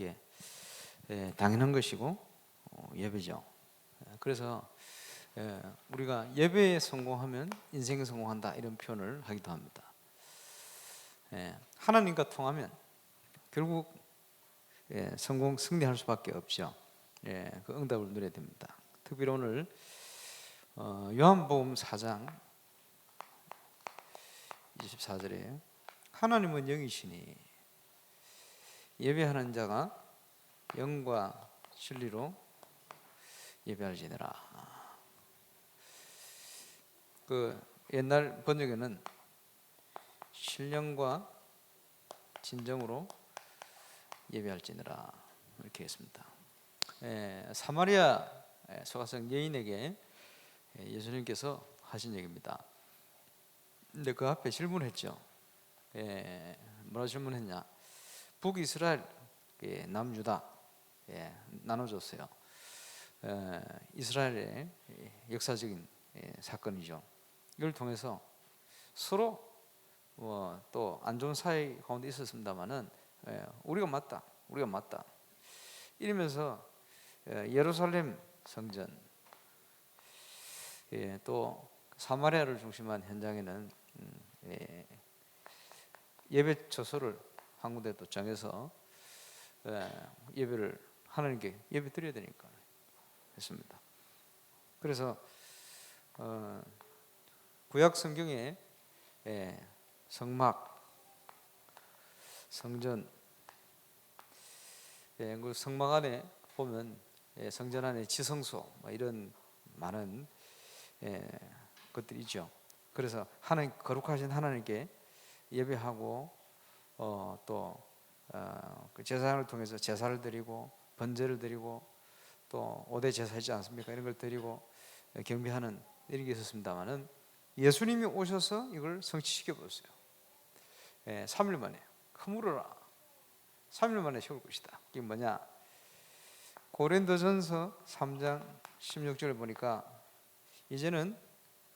게 당연한 것이고 예배죠. 그래서 우리가 예배에 성공하면 인생에 성공한다 이런 표현을 하기도 합니다. 하나님과 통하면 결국 승리할 수밖에 없죠. 그 응답을 누려야 됩니다. 특별히 오늘 요한복음 4장 24절에 하나님은 영이시니 예배하는 자가 영과 진리로 예배할지니라. 그 옛날 번역에는 신령과 진정으로 예배할지니라 이렇게 했습니다. 사마리아 소가성 여인에게 예수님께서 하신 얘기입니다. 근데 그 앞에 질문했죠. 뭐라 질문했냐? 북이스라엘, 남유다 나눠줬어요. 이스라엘의 역사적인 사건이죠. 이걸 통해서 서로 또 안 좋은 사이 가운데 있었습니다만은 우리가 맞다 이러면서 예루살렘 성전 또 사마리아를 중심한 현장에는 예배 처소를 한 군데 또 정해서 예배를 하나님께 예배 드려야 되니까 했습니다. 그래서 구약 성경에 성막, 성전, 그 성막 안에 보면 성전 안에 지성소 이런 많은 것들이 있죠. 그래서 하나님 거룩하신 하나님께 예배하고 또 그 제사장을 통해서 제사를 드리고 번제를 드리고 또 5대 제사 있지 않습니까? 이런 걸 드리고 경배하는 이런 게 있었습니다만은 예수님이 오셔서 이걸 성취시켜 보았어요. 3일 만에 허물어라. 3일 만에 세울 것이다. 이게 뭐냐? 고린도전서 3장 16절을 보니까 이제는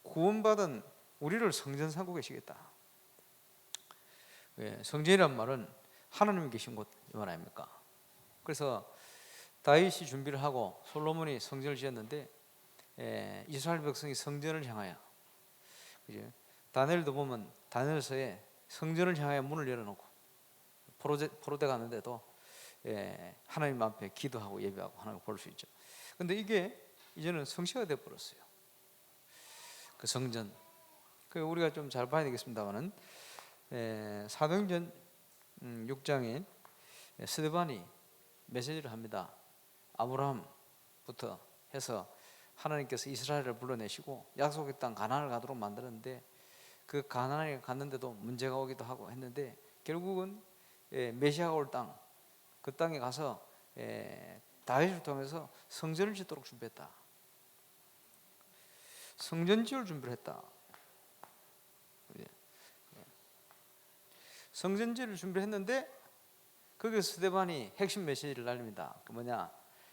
구원받은 우리를 성전 삼고 계시겠다. 성전이란 말은 하나님이 계신 곳 이 말 아닙니까? 그래서 다윗이 준비를 하고 솔로몬이 성전을 지었는데 이스라엘 백성이 성전을 향하여, 그죠? 다니엘도 보면 다니엘서에 성전을 향하여 문을 열어놓고 포로대 가는데도 하나님 앞에 기도하고 예배하고 하는 걸 볼 수 있죠. 근데 이게 이제는 성취가 되어 버렸어요. 그 성전. 그 우리가 좀 잘 봐야 되겠습니다만은 사도행전 6장에 스데반이 메시지를 합니다. 아브라함부터 해서 하나님께서 이스라엘을 불러내시고 약속의 땅 가나안을 가도록 만들었는데 그 가나안에 갔는데도 문제가 오기도 하고 했는데 결국은 메시아가 올 땅, 그 땅에 가서 다윗을 통해서 성전을 짓도록 준비했다. 성전 지을 준비를 했다. 성전지를 준비를 했는데 거기서 스데반이 핵심 메시지를 날립니다. 그 뭐냐?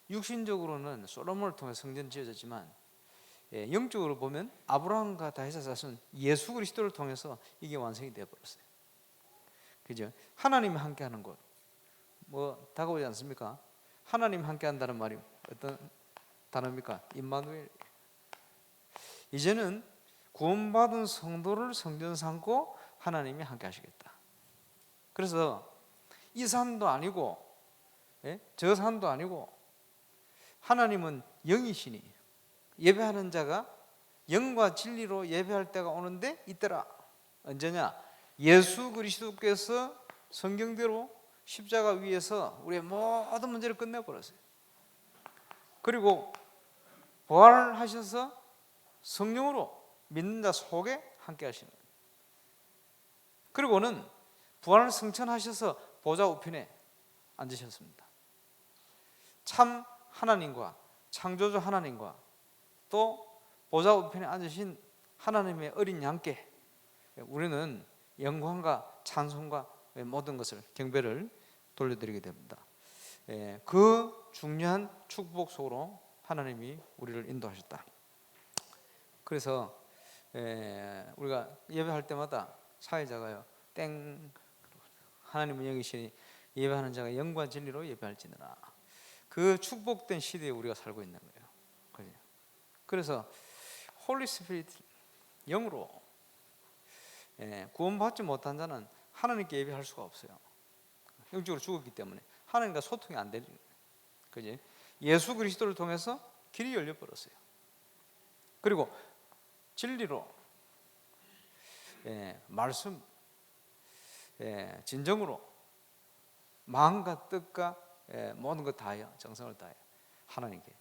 육신적으로는 솔로몬을 통해 성전 지어졌지만 영적으로 보면 아브라함과 다윗의 자손 예수 그리스도를 통해서 이게 완성이 되어 버렸어요. 그죠? 하나님이 함께하는 곳, 뭐 다가오지 않습니까? 하나님 함께한다는 말이 어떤 단어입니까? 임마누엘. 이제는 구원받은 성도를 성전 삼고 하나님이 함께하시겠다. 그래서 이 산도 아니고 저 산도 아니고 하나님은 영이시니 예배하는 자가 영과 진리로 예배할 때가 오는데 있더라. 언제냐? 예수 그리스도께서 성경대로 십자가 위에서 우리의 모든 문제를 끝내버렸어요. 그리고 부활하셔서 성령으로 믿는 자 속에 함께 하시는 거예요. 그리고는 부활을 성천하셔서 보좌 우편에 앉으셨습니다. 참 하나님과 창조주 하나님과 또 보좌 우편에 앉으신 하나님의 어린 양께 우리는 영광과 찬송과 모든 것을 경배를 돌려드리게 됩니다. 그 중요한 축복 속으로 하나님이 우리를 인도하셨다. 그래서 우리가 예배할 때마다 사회자가요, 땡, 하나님은 영이시니 예배하는 자가 영과 진리로 예배할지니라. 그 축복된 시대에 우리가 살고 있는 거예요. 그죠? 그래서 홀리 스피릿, 영으로 구원받지 못한 자는 하나님께 예배할 수가 없어요. 영적으로 죽었기 때문에 하나님과 소통이 안 되는 거예요. 그지? 예수 그리스도를 통해서 길이 열려 버렸어요. 그리고 진리로 말씀, 진정으로 마음과 뜻과 모든 것 다하여 정성을 다하여 하나님께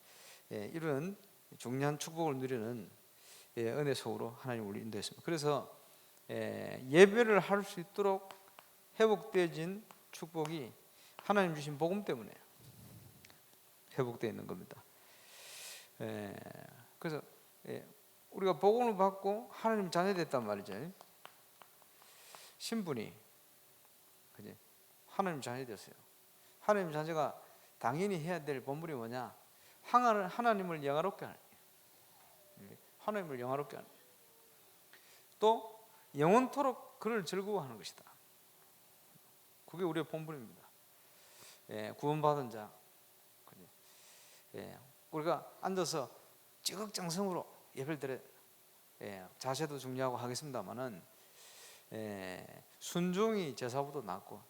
이런 중요한 축복을 누리는 은혜 속으로 하나님 우리 인도했습니다. 그래서 예배를 할 수 있도록 회복되어진 축복이 하나님 주신 복음 때문에 회복되어 있는 겁니다. 그래서 우리가 복음을 받고 하나님 자녀 됐단 말이죠. 신분이 그지? 하나님 자녀 됐어요. 하나님 자녀가 당연히 해야 될 본분이 뭐냐? 하나님을 영화롭게 하는 거예요. 하나님을 영화롭게 하는 거예요. 또 영원토록 그를 즐거워하는 것이다. 그게 우리의 본분입니다. 구원받은 자, 우리가 앉아서 지극정성으로 예배를 드려 자세도 중요하고 하겠습니다만은 순종이 제사보다 낫고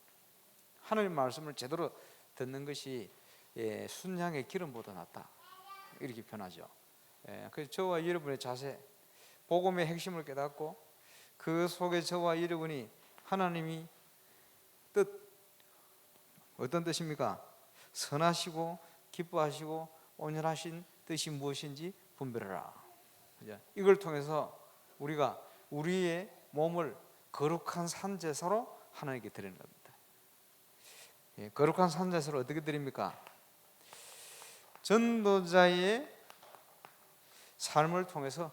하나님 말씀을 제대로 듣는 것이 순양의 기름보다 낫다, 이렇게 표현하죠. 그래서 저와 여러분의 자세, 복음의 핵심을 깨닫고 그 속에 저와 여러분이 하나님이 뜻, 어떤 뜻입니까? 선하시고 기뻐하시고 온전하신 뜻이 무엇인지 분별하라. 이걸 통해서 우리가 우리의 몸을 거룩한 산제사로 하나님께 드리는 겁니다. 거룩한 산제사로 어떻게 드립니까? 전도자의 삶을 통해서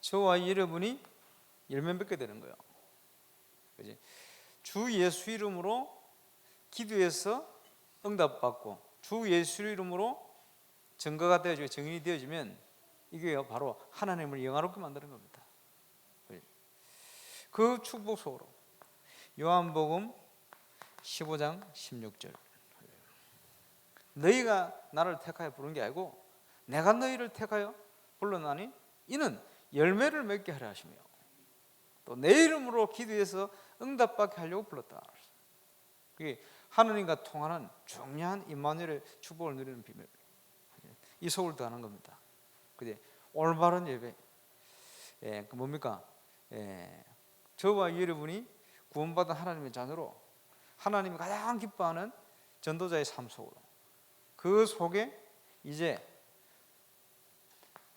저와 여러분이 열매 맺게 되는 거예요. 그치? 주 예수 이름으로 기도해서 응답받고 주 예수 이름으로 증거가 되어지고 증인이 되어지면 이게 바로 하나님을 영화롭게 만드는 겁니다. 그 축복 속으로 요한복음 15장 16절, 너희가 나를 택하여 부른 게 아니고 내가 너희를 택하여 불러나니 이는 열매를 맺게 하려 하시며 또 내 이름으로 기도해서 응답받게 하려고 불렀다. 그게 하느님과 통하는 중요한 임마누엘의 축복을 누리는 비밀, 이 속을 더하는 겁니다. 그게 올바른 예배, 그 뭡니까? 저와 여러분이 구원받은 하나님의 자녀로 하나님이 가장 기뻐하는 전도자의 삶 속으로, 그 속에 이제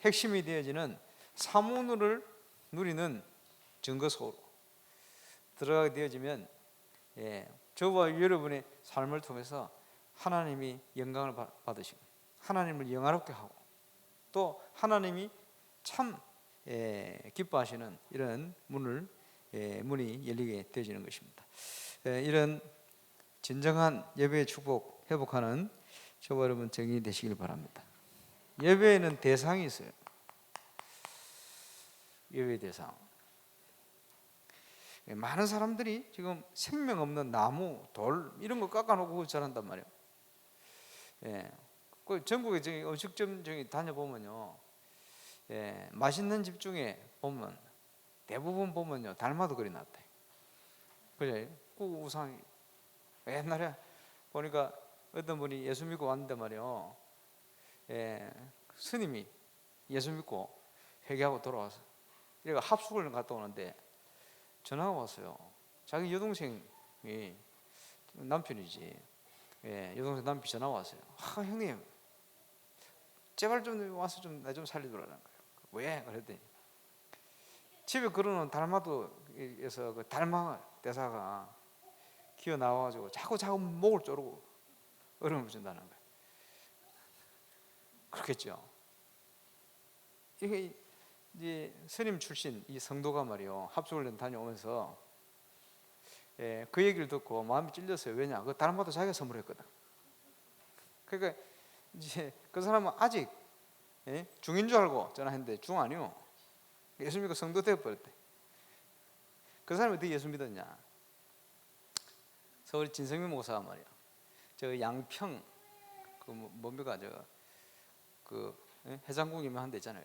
핵심이 되어지는 사문을 누리는 증거 속으로 들어가게 되어지면 저와 여러분의 삶을 통해서 하나님이 영광을 받으시고 하나님을 영화롭게 하고 또 하나님이 참 기뻐하시는 이런 문이 열리게 되어지는 것입니다. 이런 진정한 예배의 축복 회복하는 저와 여러분 정인이 되시길 바랍니다. 예배에는 대상이 있어요. 예배 대상. 많은 사람들이 지금 생명 없는 나무, 돌 이런 거 깎아놓고 잘한단 말이에요. 그 전국에 저기 음식점 저기 다녀보면요, 맛있는 집 중에 보면 대부분 보면요 달마도 그려놨대. 그래, 그 우상이 옛날에 보니까 어떤 분이 예수 믿고 왔는데 말이에요. 스님이 예수 믿고 회개하고 돌아와서 얘가 합숙을 갔다 오는데 전화가 왔어요. 자기 여동생이 남편이지. 여동생 남편이 전화 왔어요. 형님, 제발 좀 와서 좀 나 좀 살려주라는 거예요. 왜? 그랬더니 집에 걸어놓은 달마도에서 그 달마 대사가 기어 나와가지고 자꾸 목을 조르고 얼음을 준다는 거예요. 그렇겠죠. 이게 이제 스님 출신 이 성도가 말이요 합숙을 다녀오면서 그 얘기를 듣고 마음이 찔렸어요. 왜냐? 그 달마도 자기가 선물했거든. 그러니까 이제 그 사람은 아직 중인 줄 알고 전화했는데 중 아니요. 예수 믿고 성도 되어버렸대. 그 사람이 어떻게 예수 믿었냐? 서울 진성민 목사가 말이야. 저 양평 뭡니까 그 해장국 유명한 데 있잖아요.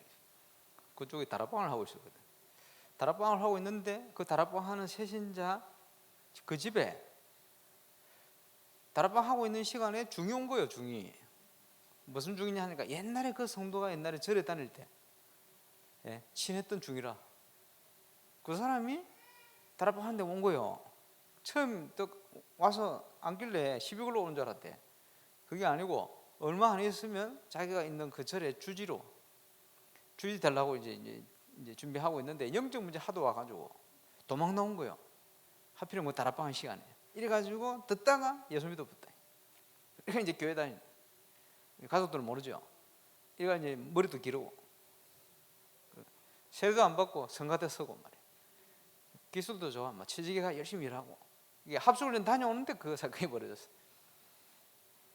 그쪽에 다락방을 하고 있었거든. 다락방을 하고 있는데 그 다락방 하는 세신자 그 집에 다락방 하고 있는 시간에 중이 온 거예요. 중이 무슨 중이냐 하니까 옛날에 그 성도가 옛날에 절에 다닐 때 친했던 중이라 그 사람이 다락방 하는데 온 거예요. 처음 또 와서 앉길래 시비 걸러 오는 줄 알았대. 그게 아니고 얼마 안 있으면 자기가 있는 그 절에 주지 되려고 이제 준비하고 있는데 영적 문제 하도 와가지고 도망 나온 거예요. 하필이면 뭐 다락방 한 시간에. 이래가지고 듣다가 예수 믿어봤다. 이렇게 이제 교회 다니는. 가족들은 모르죠. 이래가 이제 머리도 기르고 세도 안 받고 성가대 서고 말이야. 기술도 좋아. 막 취직이가 열심히 일하고 이게 합숙훈련 다녀오는데 그 사건이 벌어졌어.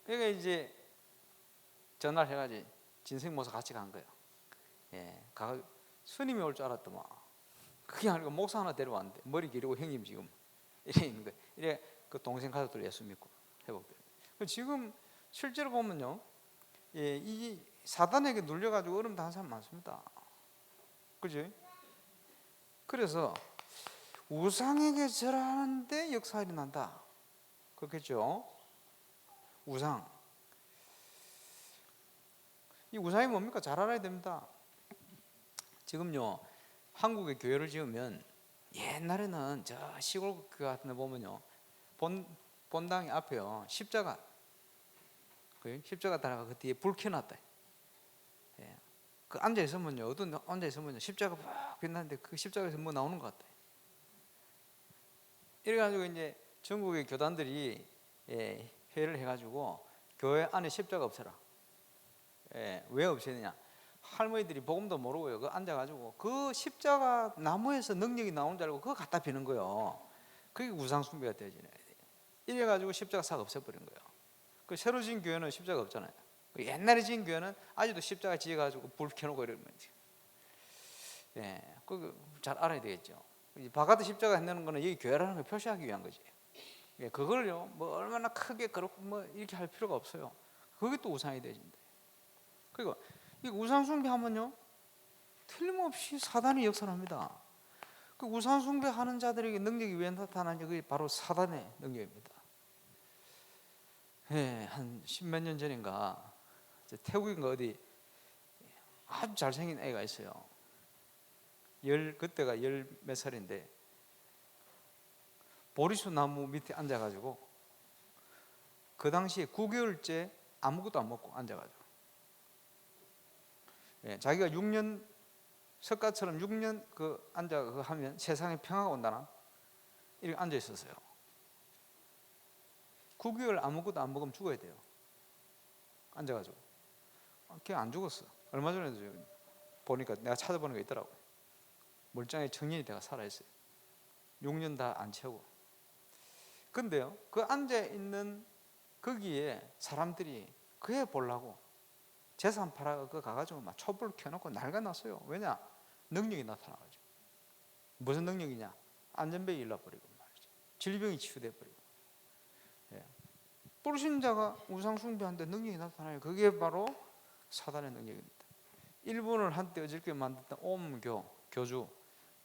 그러니까 이제 전화를 해가지고 진생 모사 같이 간 거예요. 가 스님이 올 줄 알았더만 그게 아니고 목사 하나 데려왔는데 머리 기르고 형님 지금 이래 있는 거예요. 이래 그 동생 가족들 예수 믿고 회복돼요. 지금 실제로 보면요, 이 사단에게 눌려가지고 얼음 당한 사람 많습니다. 그죠? 그래서 우상에게 절하는데 역사 일어난다. 그렇겠죠? 우상. 이 우상이 뭡니까? 잘 알아야 됩니다. 지금요, 한국에 교회를 지으면 옛날에는 저 시골 교회 같은 데 보면요, 본당 앞에요 십자가 달아가 그 뒤에 불 켜놨다. 그 앉아 있으면요, 어떤 앉아 있으면요 십자가 막 빛나는데 그 십자가에서 뭐 나오는 것 같아. 이래가지고 이제 전국의 교단들이 회의를 해가지고 교회 안에 십자가 없애라. 왜 없애느냐? 할머니들이 복음도 모르고요. 그 앉아가지고 그 십자가 나무에서 능력이 나오는 줄 알고 그거 갖다 비는 거예요. 그게 우상 숭배가 되어지네. 이래가지고 십자가 싹 없애버린 거예요. 그 새로 지은 교회는 십자가 없잖아요. 그 옛날에 지은 교회는 아직도 십자가 지어가지고 불 켜놓고 이러면 그거 잘 알아야 되겠죠. 바깥에 십자가 해놓는 거는 여기 교회라는 걸 표시하기 위한 거지. 그걸요 뭐 얼마나 크게 그렇고 뭐 이렇게 할 필요가 없어요. 그게 또 우상이 되어진다. 그리고 이 우상 숭배하면요 틀림없이 사단이 역사합니다. 그 우상 숭배하는 자들에게 능력이 왜 나타나냐? 그게 바로 사단의 능력입니다. 한 십몇 년 전인가 태국인가 어디 아주 잘생긴 애가 있어요. 그때가 열 몇 살인데 보리수 나무 밑에 앉아가지고 그 당시에 9개월째 아무것도 안 먹고 앉아가지고 자기가 6년 석가처럼 6년 그 앉아 그 하면 세상에 평화가 온다나 이렇게 앉아 있었어요. 9개월 아무것도 안 먹으면 죽어야 돼요. 앉아가지고 걔 안 죽었어. 얼마 전에도 보니까 내가 찾아보는 게 있더라고. 멀쩡하게 청년이 돼가 살아있어요. 6년 다 안 채우고. 근데요 그 앉아있는 거기에 사람들이 그애 보려고 재산 팔아 그 가가지고 막 촛불 켜놓고 난리가 났어요. 왜냐? 능력이 나타나가지고. 무슨 능력이냐? 안전벨이 일러버리고 말이죠. 질병이 치유돼버리고. 불신자가 우상 숭배하는데 능력이 나타나요. 그게 바로 사단의 능력입니다. 일본을 한때 어저께 만들었던 옴교 교주,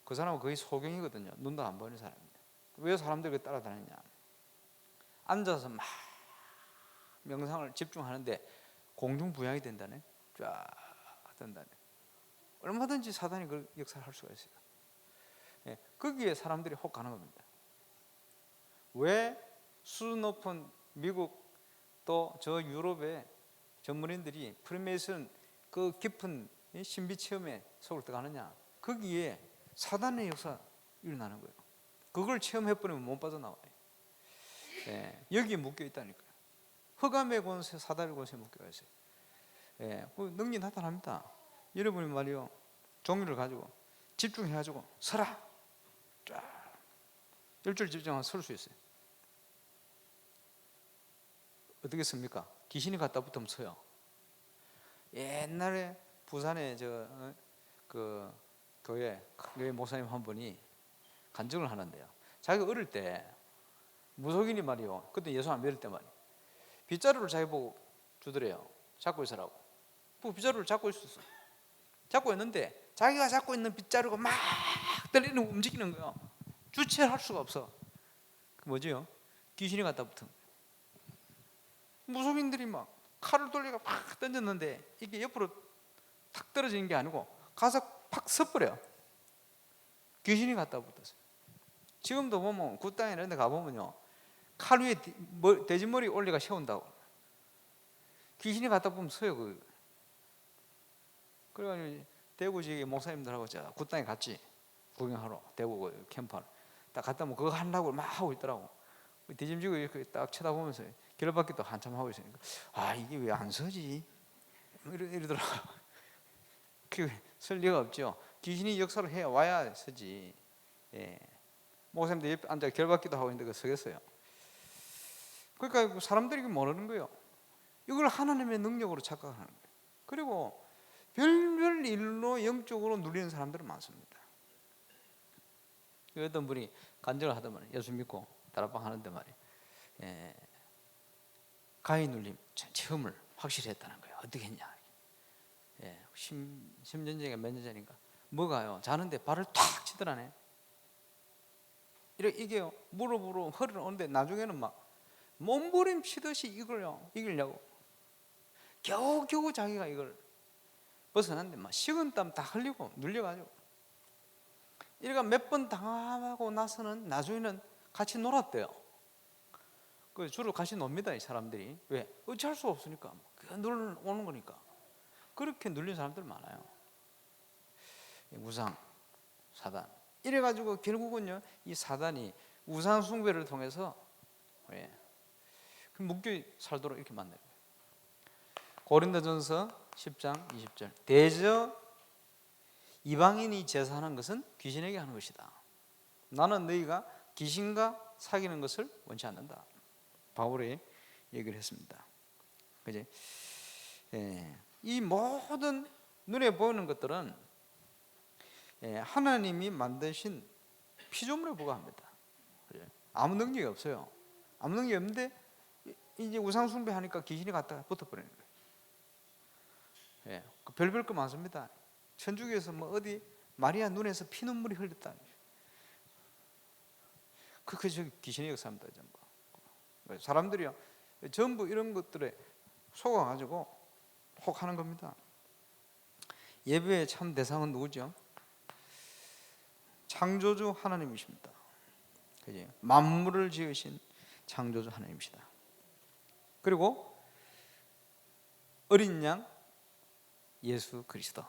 그 사람은 거의 소경이거든요. 눈도 안 보이는 사람입니다. 왜 사람들이 따라다니냐? 앉아서 막 명상을 집중하는데 공중부양이 된다네. 쫙 된다네. 얼마든지 사단이 그 역사를 할 수가 있어요. 거기에 사람들이 혹 가는 겁니다. 왜 수준 높은 미국 또 저 유럽의 전문인들이 프리메이슨 그 깊은 신비 체험에 속을 들어가느냐? 거기에 사단의 역사 일어나는 거예요. 그걸 체험해버리면 못 빠져나와요. 여기에 묶여 있다니까요. 흑암의 권세, 사단의 권세에 묶여 있어요. 그 능력이 나타납니다. 여러분이 말이요 종이를 가지고 집중해가지고 서라 쫙 일주일 집중하면 설 수 있어요. 어떻게 씁니까? 귀신이 갖다 붙으면 서요. 옛날에 부산에 그 교회 목사님 한 분이 간증을 하는데요. 자기가 어릴 때 무속인이 말이요. 그때 예수 안 믿을 때 말이에요. 빗자루를 자기 보고 주더래요. 잡고 있으라고. 그 빗자루를 잡고 있었어. 잡고 있는데 자기가 잡고 있는 빗자루가 막 떨리는 움직이는 거예요. 주체를 할 수가 없어. 그 뭐지요? 귀신이 갖다 붙은 거예요. 무속인들이 막 칼을 돌리고 팍 던졌는데 이게 옆으로 탁 떨어지는 게 아니고 가서 팍 서버려. 귀신이 갖다 붙었어요. 지금도 보면 굿땅 이런 데 가보면요, 칼 위에 돼지머리 올리가 세운다고. 귀신이 갖다 보면 서요. 그래가지고 대구 지역의 목사님들하고 저 굿땅에 갔지, 구경하러. 대구 캠프하러 딱 갔다 보면 그거 하려고 막 하고 있더라고. 뒤짐지고 이렇게 딱 쳐다보면서 결박기도 한참 하고 있으니까, 아 이게 왜 안 서지? 이러더라고. 설 리가 없죠. 귀신이 역사를 해 와야 서지. 예. 목사님들 옆에 앉아 결박기도 하고 있는데 그 서겠어요. 그러니까 사람들이 모르는 거예요. 이걸 하나님의 능력으로 착각하는 거예요. 그리고 별별 일로 영적으로 누리는 사람들은 많습니다. 어떤 분이 간증을 하더만, 예수 믿고 다락방 하는데 말이에요, 가위 눌림 체험을 확실히 했다는 거예요. 어떻게 했냐? 10년 전인가 몇 년 전인가 뭐가요? 자는데 발을 탁 치더라네. 이게요, 무릎으로 허리를 오는데 나중에는 막 몸부림 치듯이 이기려고 겨우겨우 자기가 이걸 벗어났는데 막 식은땀 다 흘리고 눌려가지고, 이래가 몇 번 당하고 나서는 나중에는 같이 놀았대요. 그 주로 같이 놉니다, 이 사람들이. 왜? 어찌할 수 없으니까. 오는 거니까. 그렇게 눌린 사람들 많아요. 우상, 사단. 이래가지고 결국은요, 이 사단이 우상 숭배를 통해서 묶여 살도록 이렇게 만들어요. 고린도전서 10장 20절. 대저 이방인이 제사하는 것은 귀신에게 하는 것이다. 나는 너희가 귀신과 사귀는 것을 원치 않는다. 바울이 얘기를 했습니다. 그지? 이 모든 눈에 보이는 것들은 하나님이 만드신 피조물에 불과합니다. 아무 능력이 없어요. 아무 능력이 없는데 이제 우상 숭배하니까 귀신이 갖다가 붙어버리는 거예요. 별별 거 많습니다. 천주교에서 뭐 어디 마리아 눈에서 피눈물이 흘렸다. 그게 귀신의 역사입니다. 전부. 사람들이요, 전부 이런 것들에 속아가지고 혹하는 겁니다. 예배의 참 대상은 누구죠? 창조주 하나님이십니다. 그지? 만물을 지으신 창조주 하나님이시다. 그리고 어린 양 예수 그리스도.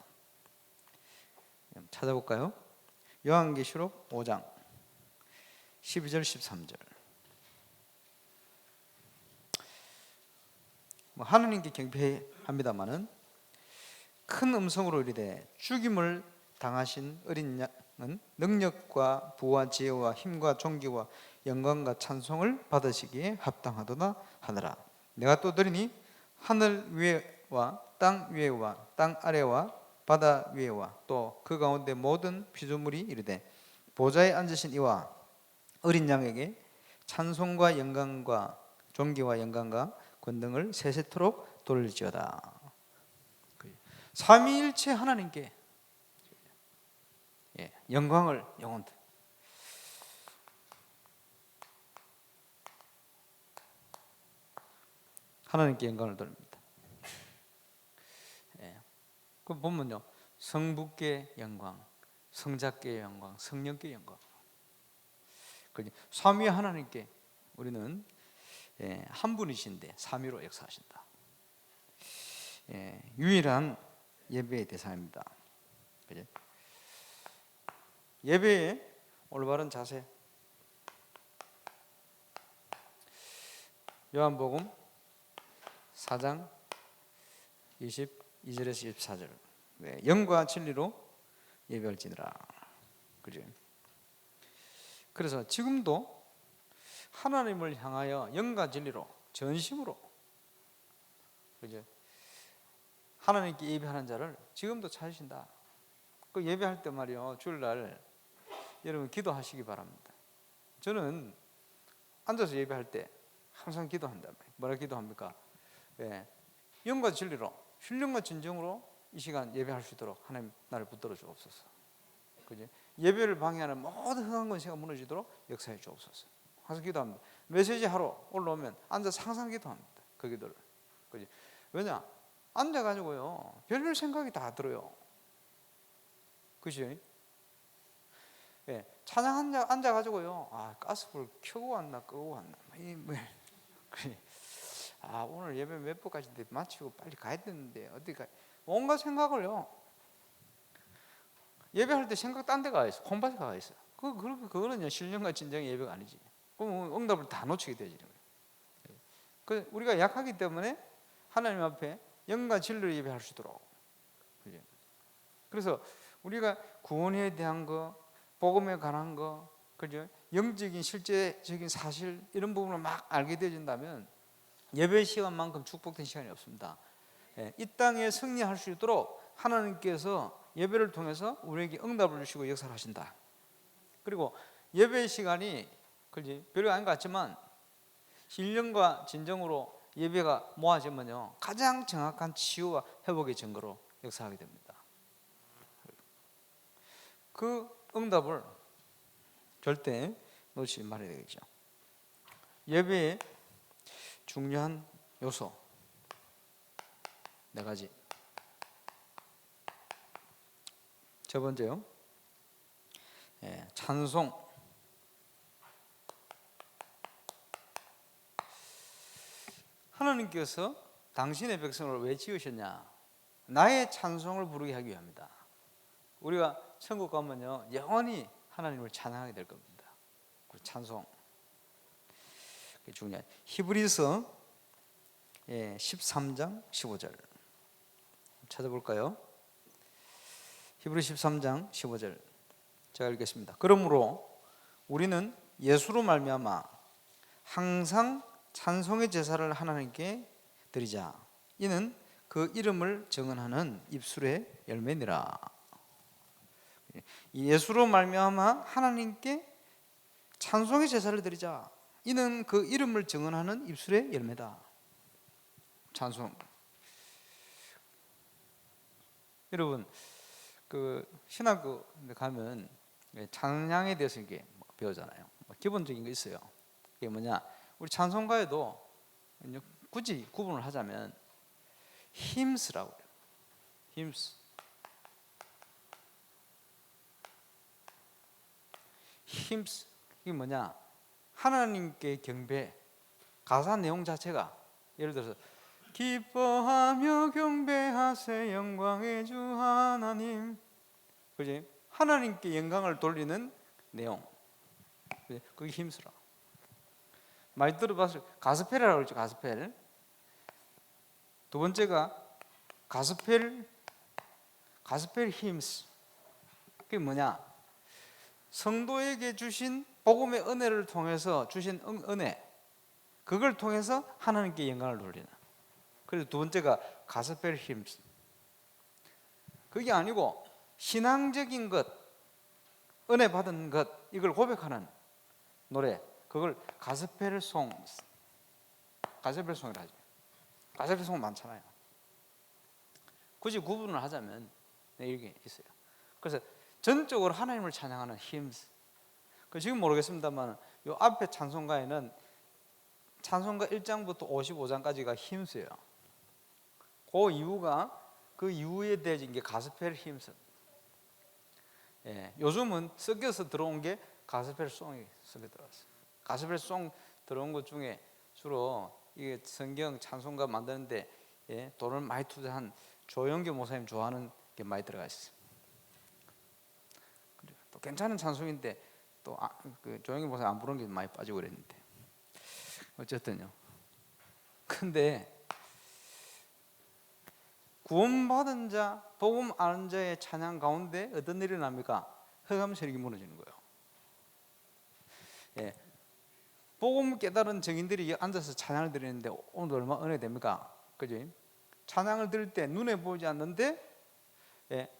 찾아볼까요? 요한계시록 5장 12절 13절. 하나님께 경배합니다마는 큰 음성으로 이르되 죽임을 당하신 어린 양은 능력과 부와 지혜와 힘과 존귀와 영광과 찬송을 받으시기에 합당하도다 하더라. 내가 또 들으니 하늘 위에와 땅 위에와 땅 아래와 바다 위에와 또 그 가운데 모든 피조물이 이르되 보좌에 앉으신 이와 어린 양에게 찬송과 영광과 존귀와 영광과 권능을 세세토록 돌릴지어다. 삼위일체 하나님께 영광을 영원토록. 하나님께 영광을 돌립니다. 그 보면요, 성부께 영광, 성자께 영광, 성령께 영광. 삼위 하나님께 우리는 한 분이신데 삼위로 역사하신다. 유일한 예배의 대상입니다. 그죠? 예배의 올바른 자세. 요한복음 4장 22절에서 24절. 영과 진리로 예배할지니라. 그죠? 그래서 지금도 하나님을 향하여 영과 진리로 전심으로, 그죠? 하나님께 예배하는 자를 지금도 찾으신다. 그 예배할 때 말이요, 주일날 여러분 기도하시기 바랍니다. 저는 앉아서 예배할 때 항상 기도한다. 뭐라 기도합니까? 예, 영과 진리로, 신령과 진정으로 이 시간 예배할 수 있도록 하나님 나를 붙들어 주옵소서. 그지? 예배를 방해하는 모든 흑암 권세가 무너지도록 역사해 주옵소서. 항상 기도합니다. 메시지 하러 올라오면 앉아서 항상 기도합니다. 그 기도를. 그지? 왜냐? 앉아가지고요, 별별 생각이 다 들어요. 그지? 예, 찬양 앉아가지고요, 아, 가스불 켜고 왔나, 끄고 왔나, 아, 오늘 예배 몇 분까지 마치고 빨리 가야 되는데, 어디 가, 온갖 생각을요, 예배할 때 생각 딴 데 가 있어. 콩밭에 가 있어. 그거는요, 신령과 진정의 예배가 아니지. 그럼 응답을 다 놓치게 되지. 우리가 약하기 때문에 하나님 앞에 영과 진리로 예배할 수 있도록. 그래서 우리가 구원에 대한 거, 복음에 관한 거, 그죠? 영적인 실제적인 사실 이런 부분을 막 알게 되어진다면 예배 시간만큼 축복된 시간이 없습니다. 이 땅에 승리할 수 있도록 하나님께서 예배를 통해서 우리에게 응답을 주시고 역사를 하신다. 그리고 예배 시간이 별거 아닌 것 같지만 신령과 진정으로 예배가 모아지면요, 가장 정확한 치유와 회복의 증거로 역사하게 됩니다. 그 응답을 절대 놓치지 말아야 되겠죠. 예배의 중요한 요소 4가지. 첫 번째요, 찬송. 하나님께서 당신의 백성을 왜 지으셨냐? 나의 찬송을 부르게 하기 위함이다. 우리가 천국 가면요, 영원히 하나님을 찬양하게 될 겁니다. 그 찬송, 그게 중요한. 히브리서 13장 15절 찾아볼까요? 히브리 13장 15절 제가 읽겠습니다. 그러므로 우리는 예수로 말미암아 항상 찬송의 제사를 하나님께 드리자. 이는 그 이름을 정언하는 입술의 열매니라. 예수로 말미암아 하나님께 찬송의 제사를 드리자. 이는 그 이름을 정언하는 입술의 열매다. 찬송. 여러분, 그 신학교 가면 찬양에 대해서 이게 배우잖아요. 기본적인 거 있어요. 이게 뭐냐? 우리 찬송가에도 굳이 구분을 하자면 hymns라고 해요. hymns. hymns 이게 뭐냐? 하나님께 경배. 가사 내용 자체가 예를 들어서 기뻐하며 경배하세 영광의 주 하나님. 그지? 하나님께 영광을 돌리는 내용. 그게 힘쓰라. 많이 들어봤어요. 가스펠이라고 그러죠. 가스펠. 두 번째가 가스펠 힘스. 그게 뭐냐? 성도에게 주신 복음의 은혜를 통해서 주신 은혜, 그걸 통해서 하나님께 영광을 돌리는. 그래서 두 번째가 가스펠 힘스. 그게 아니고 신앙적인 것, 은혜 받은 것, 이걸 고백하는 노래, 그걸 가스펠송이라 하죠. 가스펠송 많잖아요. 굳이 구분을 하자면 이게 있어요. 그래서 전적으로 하나님을 찬양하는 hymns. 지금 모르겠습니다만 이 앞에 찬송가에는 찬송가 1장부터 55장까지가 hymns예요. 그 이유가 그 이후에 대해진 게 가스펠 hymns. 요즘은 섞여서 들어온 게 가스펠송이 섞여 들어왔어요. 가스펠송 들어온 것 중에 주로 이게 성경 찬송가 만드는데 돈을 많이 투자한 조영교 목사님 좋아하는 게 많이 들어가 있어요. 또 괜찮은 찬송인데 또 그 조영교 목사님 안 부르는 게 많이 빠지고 그랬는데 어쨌든요. 근데 구원받은 자, 복음 아는 자의 찬양 가운데 어떤 일이 납니까? 흑암 세력이 무너지는 거예요. 복음 깨달은 증인들이 앉아서 찬양을 드리는데 오늘 얼마나 은혜됩니까? 그지? 찬양을 드릴 때 눈에 보이지 않는데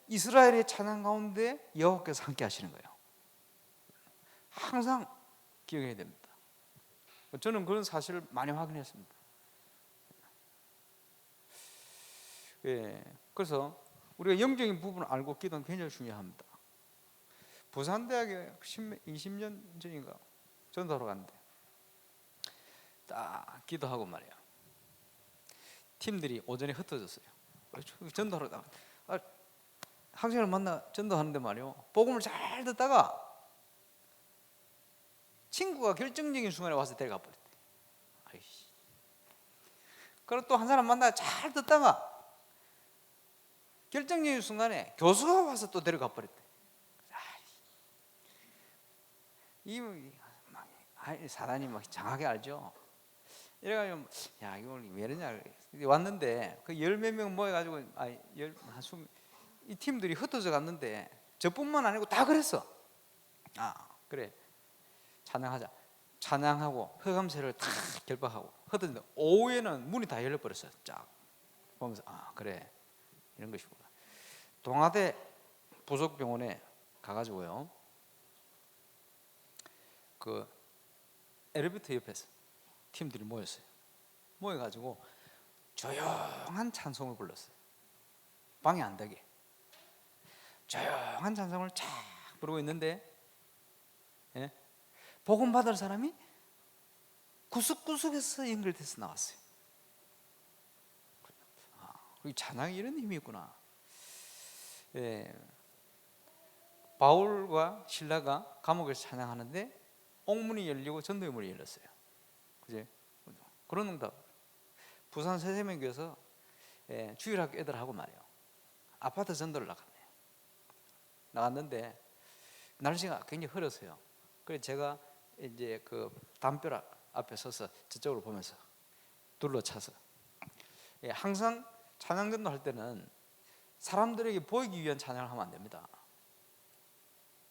이스라엘의 찬양 가운데 여호와께서 함께 하시는 거예요. 항상 기억해야 됩니다. 저는 그런 사실을 많이 확인했습니다. 예, 그래서 우리가 영적인 부분을 알고 기도는 굉장히 중요합니다. 부산대학에 20년 전인가 전도하러 갔는데 딱 기도하고 말이야. 팀들이 오전에 흩어졌어요. 전도하러 가. 학생을 만나 전도하는데 말이요. 복음을 잘 듣다가 친구가 결정적인 순간에 와서 데려가 버렸대. 아이씨. 그리고 또 한 사람 만나 잘 듣다가 결정적인 순간에 교수가 와서 또 데려가 버렸대. 사단이 막 장하게 알죠. 이래가지고 야 이걸 왜 이러냐 왔는데 그 열 몇 명 모여가지고 이 팀들이 흩어져 갔는데 저뿐만 아니고 다 그랬어. 그래 찬양하자. 찬양하고 허감세를 다 결박하고 흩어졌는데 오후에는 문이 다 열려버렸어요. 쫙 보면서 그래 이런 것이구나. 동아대 부속병원에 가가지고요. 그 엘리베이터 옆에서 팀들이 모였어요. 모여가지고 조용한 찬송을 불렀어요. 방해 안 되게 조용한 찬송을 쫙 부르고 있는데 복음 받을 사람이 구석구석에서 연결돼서 나왔어요. 이 찬양이 이런 힘이 있구나. 바울과 실라가 감옥에서 찬양하는데 옥문이 열리고 전도의 문이 열렸어요. 그지? 그런 응답. 부산 새세명교에서 주일학교 애들하고 말이에요. 아파트 전도를 나갔는데 날씨가 굉장히 흐렸어요. 그래서 제가 이제 그 담벼락 앞에 서서 저쪽으로 보면서 둘러차서 항상 찬양 전도할 때는 사람들에게 보이기 위한 찬양을 하면 안 됩니다.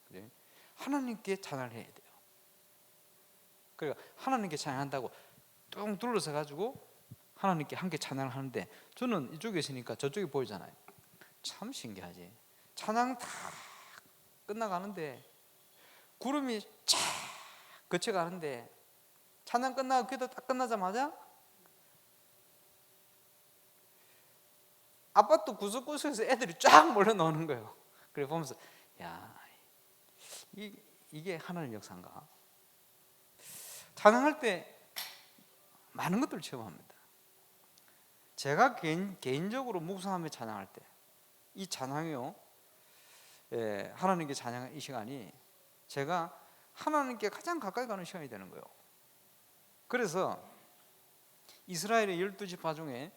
그지? 하나님께 찬양을 해야 돼요. 그러니까 하나님께 찬양한다고 뚱 둘러서 가지고 하나님께 함께 찬양을 하는데 저는 이쪽에 있으니까 저쪽이 보이잖아요. 참 신기하지. 찬양 다 끝나가는데 구름이 쫙 거쳐가는데 찬양 끝나고 기도 딱 끝나자마자 아파트 구석구석에서 애들이 쫙 몰려 나오는 거예요. 그래 보면서 야 이게 하나님 역사인가? 찬양할 때 많은 것들을 체험합니다. 제가 개인적으로 묵상하며 찬양할 때 이 찬양이요, 하나님께 찬양한 이 시간이 제가 하나님께 가장 가까이 가는 시간이 되는 거예요. 그래서 이스라엘의 12지파 중에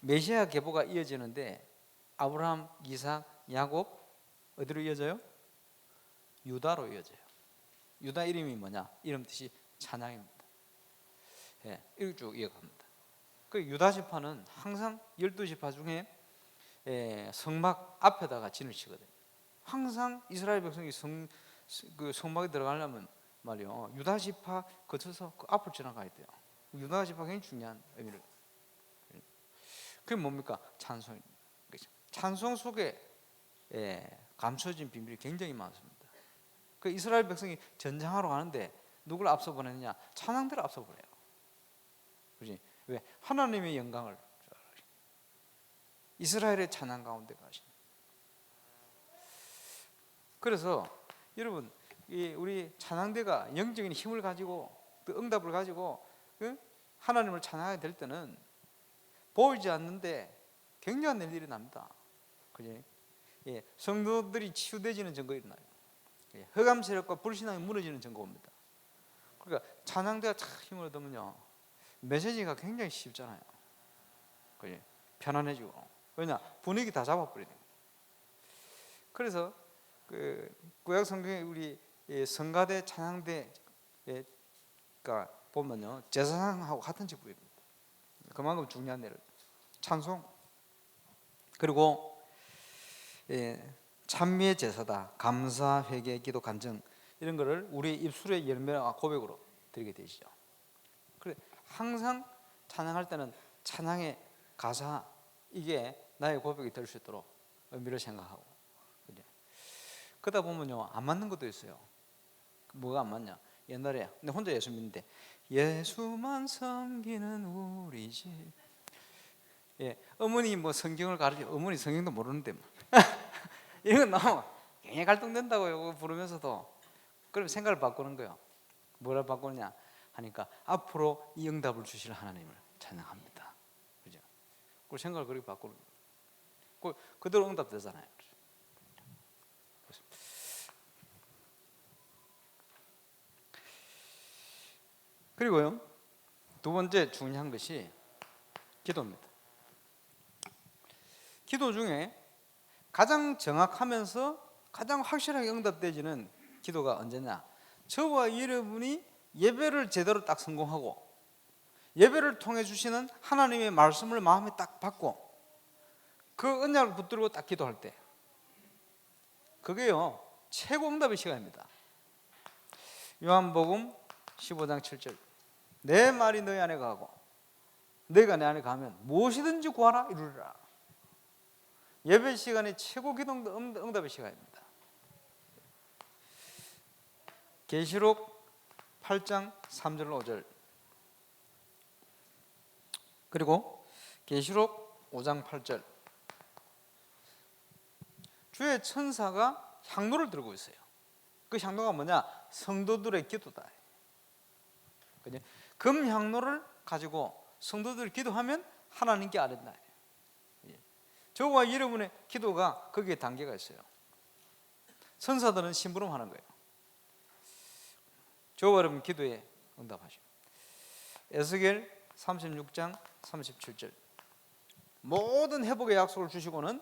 메시아 계보가 이어지는데 아브라함, 이삭, 야곱 어디로 이어져요? 유다로 이어져요. 유다 이름이 뭐냐? 이름 뜻이 찬양입니다. 이렇게 쭉 이어갑니다. 그 유다 지파는 항상 12지파 중에 성막 앞에다가 진을 치거든요. 항상 이스라엘 백성이 그 성막에 들어가려면 말이요, 유다 지파 거쳐서 그 앞을 지나가야 돼요. 유다 지파가 굉장히 중요한 의미를. 그게 뭡니까? 찬송입니다. 찬송 속에 감춰진 비밀이 굉장히 많습니다. 그 이스라엘 백성이 전쟁하러 가는데 누굴 앞서 보내느냐? 찬양대를 앞서 보내요. 그렇지? 왜? 하나님의 영광을 이스라엘의 찬양 가운데 가신. 그래서 여러분 우리 찬양대가 영적인 힘을 가지고 또 응답을 가지고 하나님을 찬양하게 될 때는 보이지 않는데 굉장한 일이 납니다. 그지? 성도들이 치유되지는 증거가 일어나요. 흑암 세력과 불신앙이 무너지는 증거입니다. 그러니까 찬양대가 참 힘을 얻으면요, 메시지가 굉장히 쉽잖아요. 그지? 편안해지고. 왜냐? 분위기 다 잡아버리거든요. 그래서 그 구약 성경에 우리 성가대 찬양대가 보면요, 제사장하고 같은 직분입니다. 그만큼 중요한 일을 찬송, 그리고 찬미의 제사다, 감사, 회개, 기도, 간증, 이런 거를 우리 입술의 열매와 고백으로 드리게 되시죠. 그래 항상 찬양할 때는 찬양의 가사, 이게 나의 고백이 될 수 있도록 의미를 생각하고. 그러다 보면요, 안 맞는 것도 있어요. 뭐가 안 맞냐? 옛날에. 근데 혼자 예수 믿는데 예수만 섬기는 우리 집. 예, 어머니 뭐 성경을 가르쳐, 어머니 성경도 모르는데 뭐. 이건 너무 굉장히 갈등된다고요. 부르면서도. 그럼 생각을 바꾸는 거예요. 뭐라 바꾸느냐 하니까 앞으로 이 응답을 주실 하나님을 찬양합니다. 그죠? 그 생각을 그렇게 바꾸는 거예요. 그대로 응답되잖아요. 그리고요, 두 번째 중요한 것이 기도입니다. 기도 중에 가장 정확하면서 가장 확실하게 응답되지는 기도가 언제냐? 저와 여러분이 예배를 제대로 딱 성공하고 예배를 통해 주시는 하나님의 말씀을 마음에 딱 받고 그 언약을 붙들고 딱 기도할 때, 그게요 최고 응답의 시간입니다. 요한복음 15장 7절, 내 말이 너희 안에 가고 너희가 내 안에 가면 무엇이든지 구하라 이루리라. 예배 시간이 최고 기도 응답의 시간입니다. 계시록 8장 3절 5절, 그리고 계시록 5장 8절, 주의 천사가 향로를 들고 있어요. 그 향로가 뭐냐? 성도들의 기도다. 금 향로를 가지고 성도들이 기도하면 하나님께 아뢰다. 저와 여러분의 기도가 거기에 단계가 있어요. 천사들은 심부름하는 거예요. 저와 여러분 기도에 응답하시오. 에스겔 36장 37절, 모든 회복의 약속을 주시고는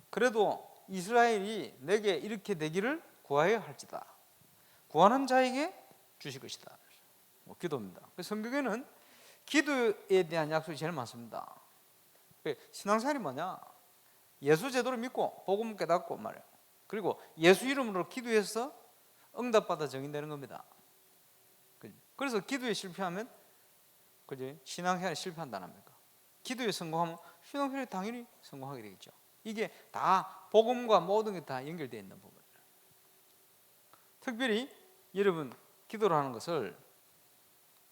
그래도 이스라엘이 내게 이렇게 되기를 구하여야 할지다. 구하는 자에게 주실 것이다. 기도입니다. 성경에는 기도에 대한 약속이 제일 많습니다. 신앙생활이 뭐냐? 예수 제대로 믿고 복음 깨닫고 말이에요. 그리고 예수 이름으로 기도해서 응답받아 정인되는 겁니다. 그래서 기도에 실패하면 그지? 신앙생활에 실패한다는 겁니까? 기도에 성공하면 신앙생활에 당연히 성공하게 되겠죠. 이게 다 복음과 모든 게 다 연결되어 있는 부분이에요. 특별히 여러분 기도를 하는 것을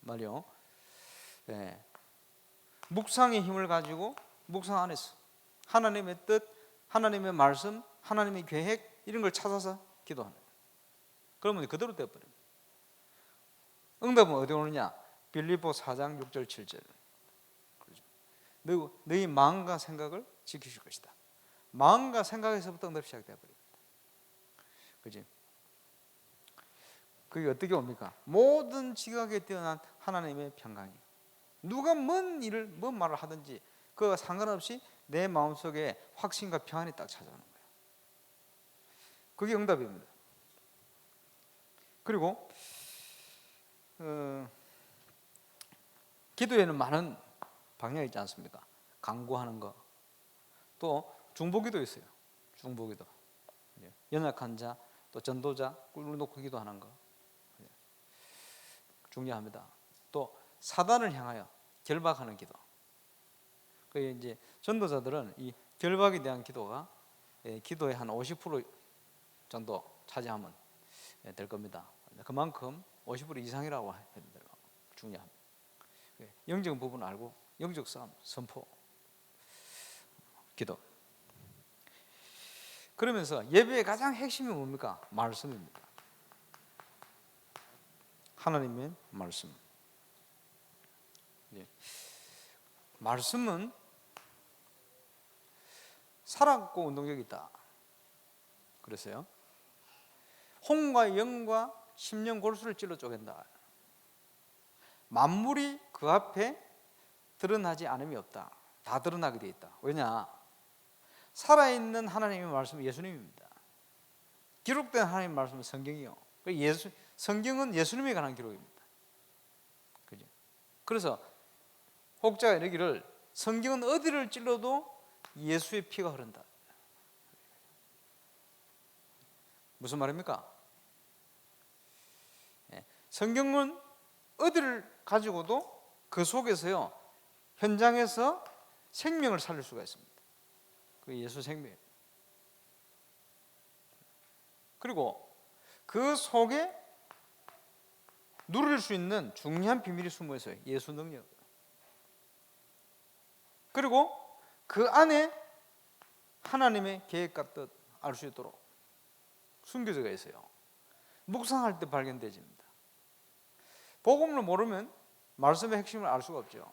말이요, 묵상의 힘을 가지고 묵상 안에서 하나님의 뜻, 하나님의 말씀, 하나님의 계획 이런 걸 찾아서 기도하는 거예요. 그러면 그대로 되어버립니다. 응답은 어디 오느냐? 빌립보 4장 6절 7절, 너희 마음과 생각을 지키실 것이다. 마음과 생각에서부터 응답이 시작되어버립니다. 그지? 그게 어떻게 옵니까? 모든 지각에 뛰어난 하나님의 평강이, 누가 뭔 일을 뭔 말을 하든지 그와 상관없이 내 마음속에 확신과 평안이 딱 찾아오는 거예요. 그게 응답입니다. 그리고 기도에는 많은 방향이 있지 않습니까? 간구하는 거, 또 중보기도 있어요. 중보기도, 연약한 자, 또 전도자 꿀 놓고 기도하는 거 중요합니다. 또 사단을 향하여 결박하는 기도. 그 이제 전도자들은 이 결박에 대한 기도가 기도의 한 50% 정도 차지하면 될 겁니다. 그만큼 50% 이상이라고 해야 된다고. 중요합니다. 영적 부분을 알고 영적 싸움, 선포, 기도. 그러면서 예배의 가장 핵심이 뭡니까? 말씀입니다. 하나님의 말씀. 말씀은 살았고 운동력이 있다. 그래서요, 홍과 영과 심령 골수를 찔러 쪼갠다. 만물이 그 앞에 드러나지 않음이 없다. 다 드러나게 돼 있다. 왜냐? 살아있는 하나님의 말씀은 예수님입니다. 기록된 하나님의 말씀은 성경이요. 성경은 예수님에 관한 기록입니다. 그죠? 그래서 혹자가 이르기를 성경은 어디를 찔러도 예수의 피가 흐른다. 무슨 말입니까? 성경은 어디를 가지고도 그 속에서요, 현장에서 생명을 살릴 수가 있습니다. 그게 예수 생명이에요. 그리고 그 속에 누릴 수 있는 중요한 비밀이 숨어 있어요. 예수 능력. 그리고 그 안에 하나님의 계획과 뜻 알 수 있도록 숨겨져 있어요. 묵상할 때 발견되집니다. 복음을 모르면 말씀의 핵심을 알 수가 없죠.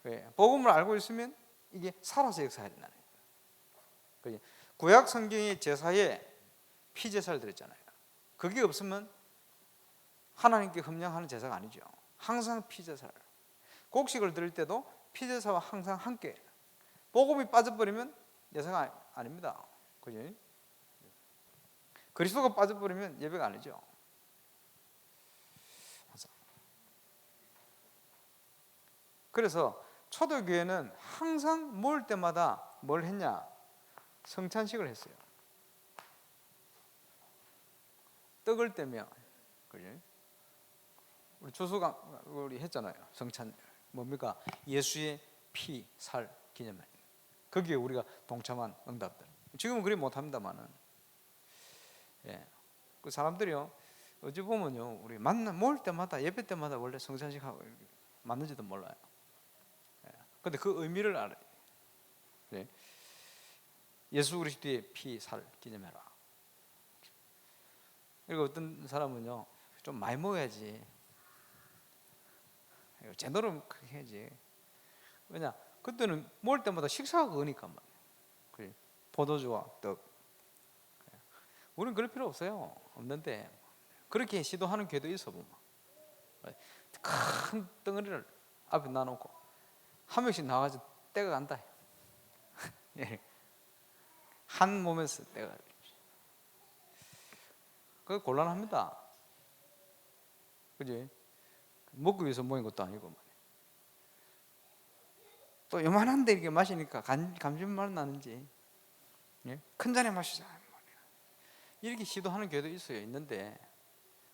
왜? 복음을 알고 있으면 이게 살아서 역사한다는 거예요. 구약 성경의 제사에 피제사를 드렸잖아요. 그게 없으면 하나님께 헌령하는 제사가 아니죠. 항상 피제사를. 곡식을 드릴 때도 피제사와 항상 함께. 복음이 빠져버리면 예배가 아닙니다. 그지? 그리스도가 빠져버리면 예배가 아니죠. 그래서 초대교회는 항상 모일 때마다 뭘 했냐? 성찬식을 했어요. 떡을 떼며, 그지? 우리 주수가 우리 했잖아요. 성찬 뭡니까? 예수의 피, 살 기념일. 거기에 우리가 동참한 응답들. 지금은 그리 못합니다만은, 예, 그 사람들이요. 어찌 보면요, 우리 모일 때마다 예배 때마다 원래 성찬식 하고 맞는지도 몰라요. 근데 그 의미를 알아요. 네. 예수 그리스도의 피, 살 기념해라. 그리고 어떤 사람은요, 좀 많이 먹어야지, 제대로 크게 해야지. 왜냐, 그때는 모을 때마다 식사가 그거니까 말이에요. 포도주와 떡. 우리는 그럴 필요 없어요. 없는데 그렇게 시도하는 교회도 있어 보면 큰 덩어리를 앞에 놔놓고 한 명씩 나와서 떼가 간다. 한 몸에서 떼가. 그거 곤란합니다. 그지? 먹기 위해서 모인 것도 아니고. 또 요만한데 이렇게 마시니까 감질만 나는지, 예? 큰 잔에 마시자. 이렇게 시도하는 교회도 있는데,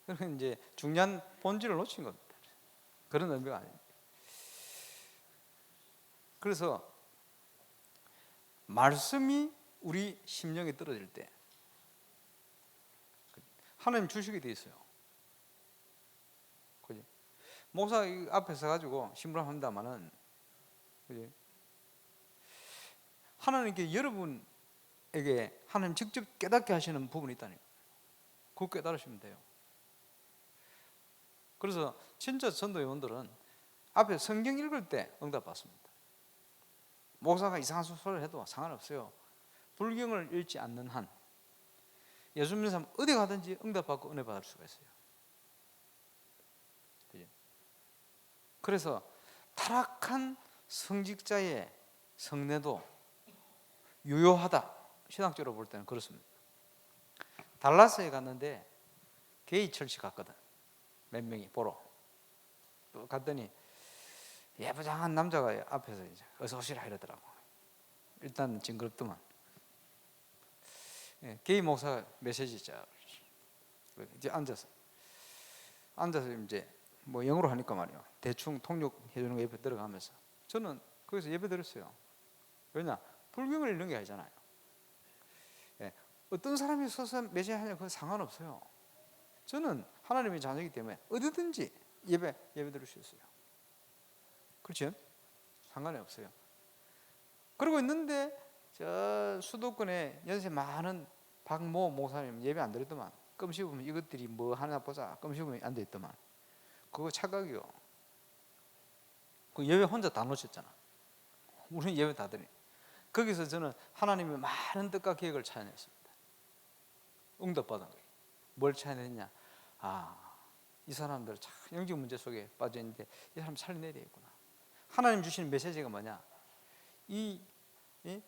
그건 이제 중요한 본질을 놓친 겁니다. 그런 의미가 아닙니다. 그래서 말씀이 우리 심령에 떨어질 때 하나님 주식이 돼 있어요. 그지? 목사 앞에서 가지고 심부름합니다만은, 그지? 하나님께 여러분에게 하나님 직접 깨닫게 하시는 부분이 있다니까. 그거 깨달으시면 돼요. 그래서 진짜 전도 요원들은 앞에 성경 읽을 때 응답 받습니다. 목사가 이상한 소리를 해도 상관없어요. 불경을 읽지 않는 한 예수 믿는 사람 어디 가든지 응답받고 은혜 받을 수가 있어요. 그래서 타락한 성직자의 성례도 유효하다. 신학적으로 볼 때는 그렇습니다. 달라스에 갔는데 게이 철치 갔거든. 몇 명이 보러. 또 갔더니 예부장한 남자가 앞에서 이제 어서 오시라 이러더라고. 일단 징그럽더만. 예, 게이 목사가 메시지 짜. 이제 앉아서 이제 뭐 영어로 하니까 말이요. 대충 통역해 주는 거 예배 들어가면서 저는 거기서 예배 드렸어요. 왜냐? 불경을 읽는 게 아니잖아요. 예, 어떤 사람이 서서 메시지 하냐 그건 상관없어요. 저는 하나님의 자녀이기 때문에 어디든지 예배 드릴 수 있어요. 그렇죠? 상관이 없어요. 그러고 있는데 저 수도권에 연세 많은 박모 목사님 예배 안 드렸더만. 껌 씹으면 이것들이 뭐 하나 보자. 껌 씹으면 안 됐더만. 그거 착각이요. 그 예배 혼자 다 놓쳤잖아. 우리는 예배 다 드리. 거기서 저는 하나님의 많은 뜻과 계획을 찾아냈습니다. 응답받은 거예요. 뭘 찾아냈냐? 이 사람들 참 영적 문제 속에 빠져 있는데 이 사람 살려내야 되겠구나. 하나님 주시는 메시지가 뭐냐? 이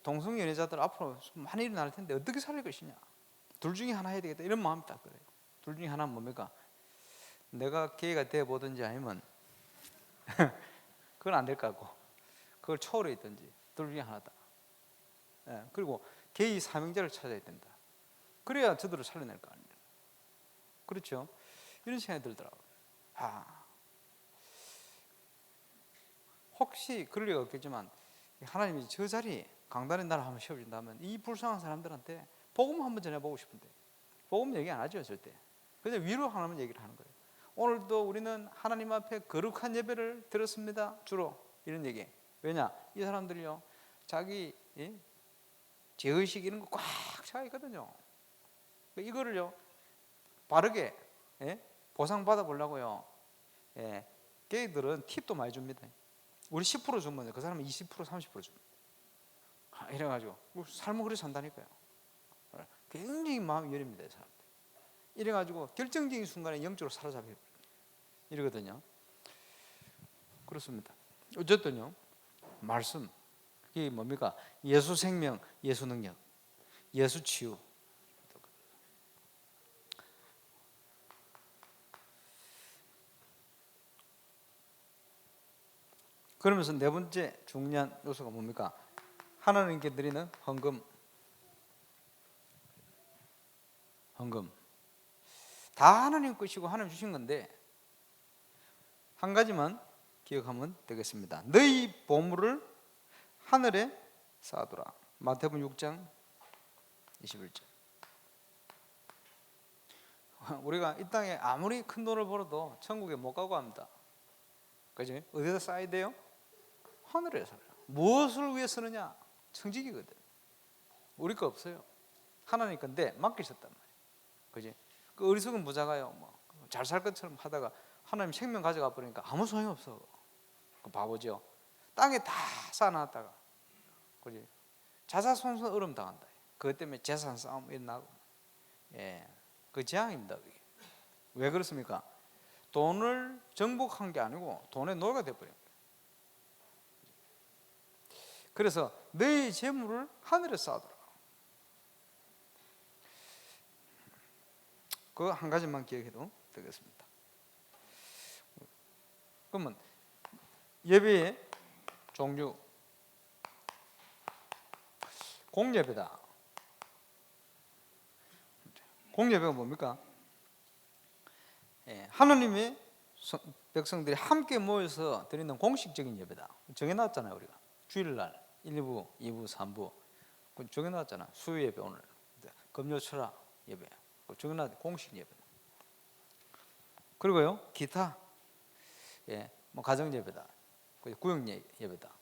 동성 연애자들 앞으로 많이 일어날 텐데 어떻게 살릴 것이냐? 둘 중에 하나 해야 되겠다. 이런 마음이 딱 그래요. 둘 중에 하나는 뭡니까? 내가 게이가 되어 보든지 아니면 그건 안 될 것 같고 그걸 초월해 있든지 둘 중에 하나다. 예, 그리고 게이 사명자를 찾아야 된다. 그래야 저들을 살려낼 거 아니에요. 그렇죠? 이런 생각이 들더라고요. 혹시 그럴 리가 없겠지만 하나님이 저 자리 강단의 나라 한번 세워준다면 이 불쌍한 사람들한테 복음 한번 전해보고 싶은데 복음 얘기 안 하죠 절대. 그냥 위로 하나만 얘기를 하는 거예요. 오늘도 우리는 하나님 앞에 거룩한 예배를 드렸습니다. 주로 이런 얘기. 왜냐? 이 사람들이요, 자기 죄의식 이런 거 꽉 차 있거든요. 이거를요 바르게 보상받아 보려고요. 걔들은 팁도 많이 줍니다. 우리 10% 주면 그 사람은 20% 30% 줍니다. 이래가지고 삶을 그렇게 산다니까요. 굉장히 마음이 여립니다, 이 사람들. 이래가지고 결정적인 순간에 영적으로 사로잡혀 이러거든요. 그렇습니다. 어쨌든요, 말씀 이게 뭡니까? 예수 생명, 예수 능력, 예수 치유. 그러면서 네 번째 중요한 요소가 뭡니까? 하나님께 드리는 헌금. 헌금 다 하나님 것이고 하나님 주신 건데 한 가지만 기억하면 되겠습니다. 너희 보물을 하늘에 쌓아두라. 마태복음 6장 21절. 우리가 이 땅에 아무리 큰 돈을 벌어도 천국에 못 가고 합니다. 그지? 어디다 쌓아야 돼요? 하늘에 살아요. 무엇을 위해 쓰느냐? 청직이거든. 우리 거 없어요. 하나님 건데 맡기셨단 말이에요. 그지? 그 어리석은 부자가요, 뭐 잘 살 것처럼 하다가 하나님 생명 가져가 버리니까 아무 소용 없어. 그 바보죠. 땅에 다 쌓아놨다가, 그지? 자사손손 얼음 당한다. 그것 때문에 재산 싸움 일어나고, 그 재앙입니다. 그게. 왜 그렇습니까? 돈을 정복한 게 아니고 돈의 노예가 돼버린 거예요. 그래서 너희 재물을 하늘에 쌓아두라. 그 한 가지만 기억해도 되겠습니다. 그러면 예배의 종류, 공예배다. 공예배가 뭡니까? 하나님의 백성들이 함께 모여서 드리는 공식적인 예배다. 정해놨잖아요. 우리가 주일날 1부, 2부, 3부 정해놨잖아. 수요 예배 오늘, 금요 철학 예배 정해놨 공식 예배. 그리고요 기타, 뭐 가정 예배다, 구역 예배다,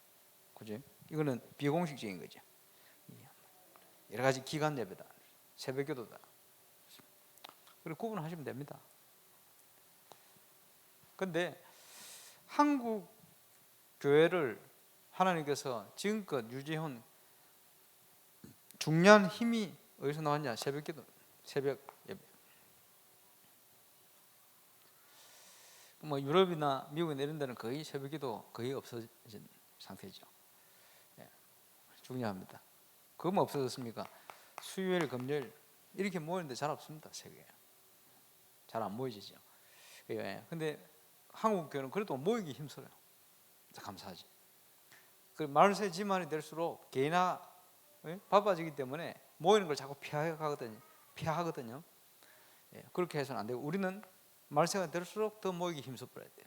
그지? 이거는 비공식적인 거죠. 여러 가지 기간 예배다, 새벽기도다. 그리고 구분하시면 됩니다. 근데 한국 교회를 하나님께서 지금껏 유지해온 중요한 힘이 어디서 나왔냐? 새벽기도, 새벽 예배. 뭐 유럽이나 미국이나 이런 데는 거의 새벽기도 거의 없어진 상태죠. 중요합니다. 그거만 없어졌습니까? 수요일, 금요일 이렇게 모이는데 잘 없습니다. 세계에 잘 안 모이지죠. 근데 한국 교회는 그래도 모이기 힘들어요. 감사하지. 그 말세 지만이 될수록 개인화 바빠지기 때문에 모이는 걸 자꾸 피하거든요. 그렇게 해서는 안 되고 우리는 말세가 될수록 더 모이기 힘써버려야 돼요.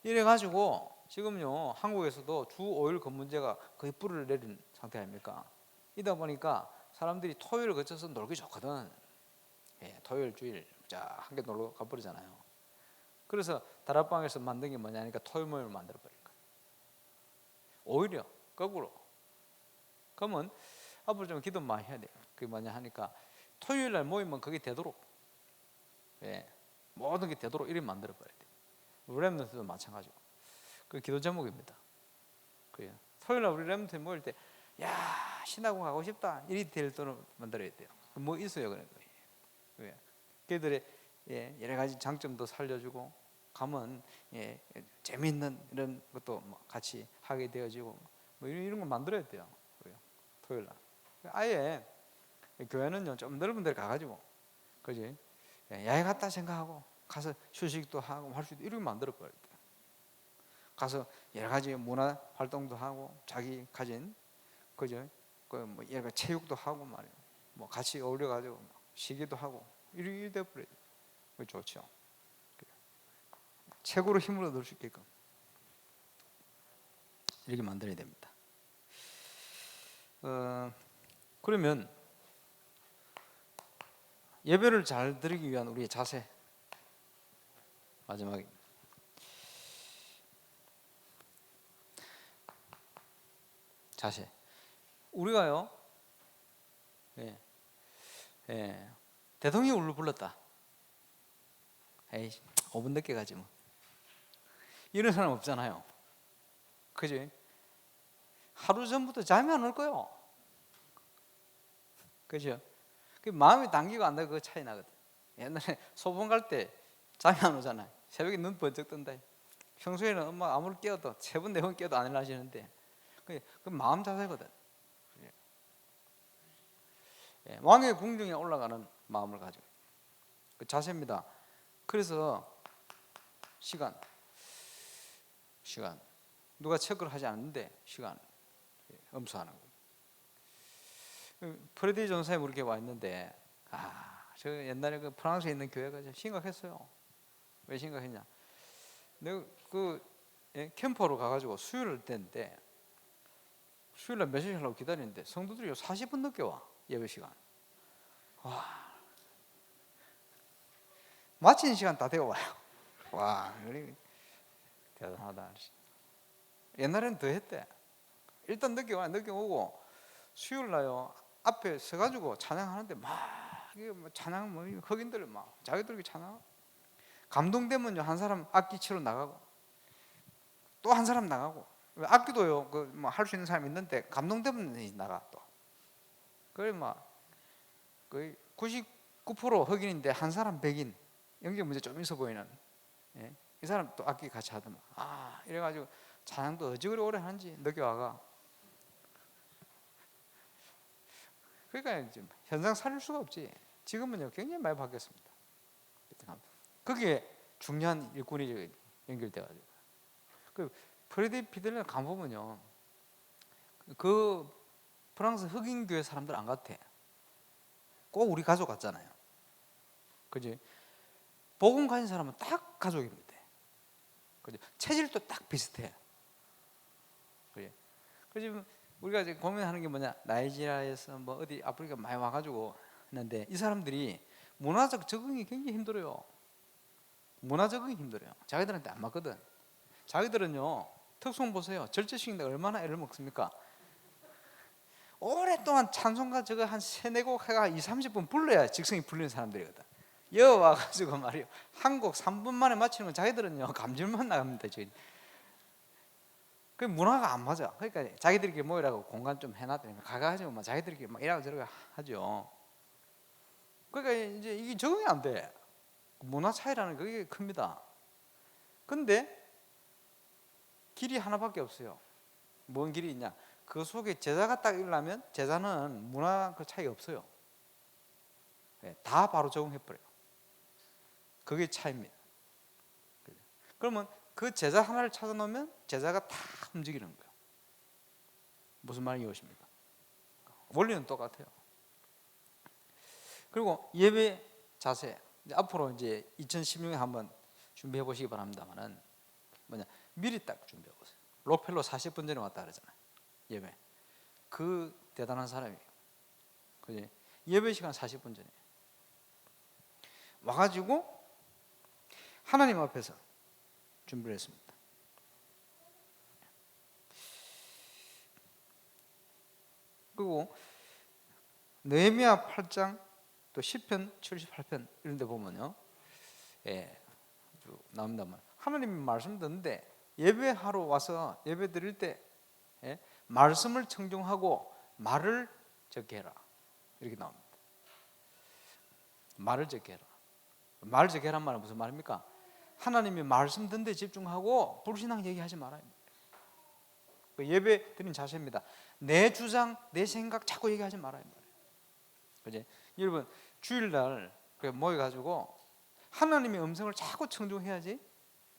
이래가지고 지금요 한국에서도 주 5일 근무제가 거의 뿌리를 내린 상태 아닙니까? 이다 보니까 사람들이 토요일을 거쳐서 놀기 좋거든. 토요일 주일 자 함께 놀러 가버리잖아요. 그래서 다락방에서 만든 게 뭐냐니까 토요 모임을 만들어버린 거예요. 오히려 거꾸로. 그러면 앞으로 좀 기도 많이 해야 돼요. 그게 뭐냐 하니까 토요일날 모이면 그게 되도록, 모든 게 되도록 이렇게 만들어버려야 돼요. 우리 렘넌트도 마찬가지고. 그 기도 제목입니다. 토요일날 우리 렘넌트 모일 때 야 신하고 가고 싶다 이리 될 돈을 만들어야 돼요. 뭐 있어요 그런 거예요. 걔들의 여러 가지 장점도 살려주고 가면 재미있는 이런 것도 같이 하게 되어지고 뭐 이런 거 만들어야 돼요. 토요일날 아예 교회는요 좀 넓은 데를 가가지고, 그지? 야외 갔다 생각하고 가서 휴식도 하고 할 수 있도록 이렇게 만들어 버려야 돼요. 가서 여러 가지 문화 활동도 하고 자기 가진, 그죠? 뭐 여러 가지 체육도 하고 말이에요. 뭐 같이 어울려 가지고 시기도 하고 이렇게 돼 버려야 돼요. 좋죠. 최고로 힘을 얻을 수 있게끔 이렇게 만들어야 됩니다. 그러면 예배를 잘 드리기 위한 우리의 자세, 마지막에 자세. 우리가요, 예, 예, 대통령이 울려 불렀다. 에이, 5분 늦게 가지 뭐. 이런 사람 없잖아요. 그지? 하루 전부터 잠이 안 올 거요. 그죠? 그 마음이 당기고 안 당기고 그 차이 나거든. 옛날에 소풍 갈 때 잠이 안 오잖아요. 새벽에 눈 번쩍 뜬다. 평소에는 엄마 아무리 깨워도 3번 4번 깨워도 안 일어나시는데 그 마음 자세거든. 예, 왕의 궁중에 올라가는 마음을 가지고 그 자세입니다. 그래서 시간 누가 체크를 하지 않는데 시간 엄수하는 거예요. 프레디 전사님 우리 교회 와 있는데 저 옛날에 그 프랑스에 있는 교회가 좀 심각했어요. 왜 심각했냐? 내가 캠퍼로 가가지고 수요일 때인데 수요일날 몇 시에 하려고 기다리는데 성도들이 40분 늦게 와. 예배 시간. 와, 마치는 시간 다 되어 와요. 와, 대단하다. 옛날에는 더 했대. 일단 늦게 와, 늦게 오고 수요일날요 앞에 서가지고 찬양하는데 막 이게 뭐 찬양 뭐 흑인들 막 자기들이 찬양 감동되면요 한 사람 악기 치러 나가고 또 한 사람 나가고 악기도요 그 뭐 할 수 있는 사람 있는데 감동되면 나가 또 그래 막 거의 99% 흑인인데 한 사람 백인 영적 문제 좀 있어 보이는 이 사람 또 악기 같이 하더만 이래가지고 찬양도 어찌 그리 오래 하는지 늦게 와가 그러니까 지금 현상 살릴 수가 없지. 지금은요 굉장히 많이 바뀌었습니다. 그게 중요한 일꾼이 연결돼가지고 그 프레디 피델레 가보면요 그 프랑스 흑인 교회 사람들 안 같아. 꼭 우리 가족 같잖아요. 그지? 복음 가진 사람은 딱 가족입니다. 그지? 체질도 딱 비슷해. 그지? 그지? 우리가 이제 고민하는 게 뭐냐? 나이지리아에서 뭐 어디 아프리카 많이 와가지고 했는데 이 사람들이 문화적 적응이 굉장히 힘들어요. 문화 적응이 힘들어요. 자기들한테 안 맞거든. 자기들은요 특성 보세요. 절제식인데 얼마나 애를 먹습니까? 오랫동안 찬송가 저거 한 3-4곡 해가 20-30분 불러야 직성이 풀리는 사람들이거든. 여 와가지고 말이요 한 곡 3분 만에 맞추는 건 자기들은요 감질만 나갑니다. 저희. 그 문화가 안 맞아. 그러니까 자기들끼리 모이라고 공간 좀 해놨더니 가가지고 막 자기들끼리 막 이라고 저라고 하죠. 그러니까 이제 이게 적응이 안 돼. 문화 차이라는 그게 큽니다. 근데 길이 하나밖에 없어요. 뭔 길이 있냐? 그 속에 제자가 딱 일어나면 제자는 문화 그 차이 없어요. 다 바로 적응해버려요. 그게 차이입니다. 그러면 그 제자 하나를 찾아놓으면 제자가 다 움직이는 거예요. 무슨 말인지 오십니까? 원리는 똑같아요. 그리고 예배 자세 앞으로 이제 2016년 한번 준비해 보시기 바랍니다만은 뭐냐 미리 딱 준비해 보세요. 록펠러 40분 전에 왔다 그러잖아요. 예배 그 대단한 사람이에요. 그지? 예배 시간 40분 전에 와가지고 하나님 앞에서 준비를 했습니다. 그리고 느헤미야 8장 또 시편 78편 이런 데 보면요 나옵니다만 하나님이 말씀 듣는데 예배하러 와서 예배 드릴 때 말씀을 청중하고 말을 적게 해라 이렇게 나옵니다. 말을 적게 해라. 말을 적게 해란 말은 무슨 말입니까? 하나님이 말씀 듣는 데 집중하고 불신앙 얘기하지 말아요. 예배 드린 자세입니다. 내 주장, 내 생각 자꾸 얘기하지 말아요. 그지? 여러분 주일날 모여가지고 하나님의 음성을 자꾸 청중해야지.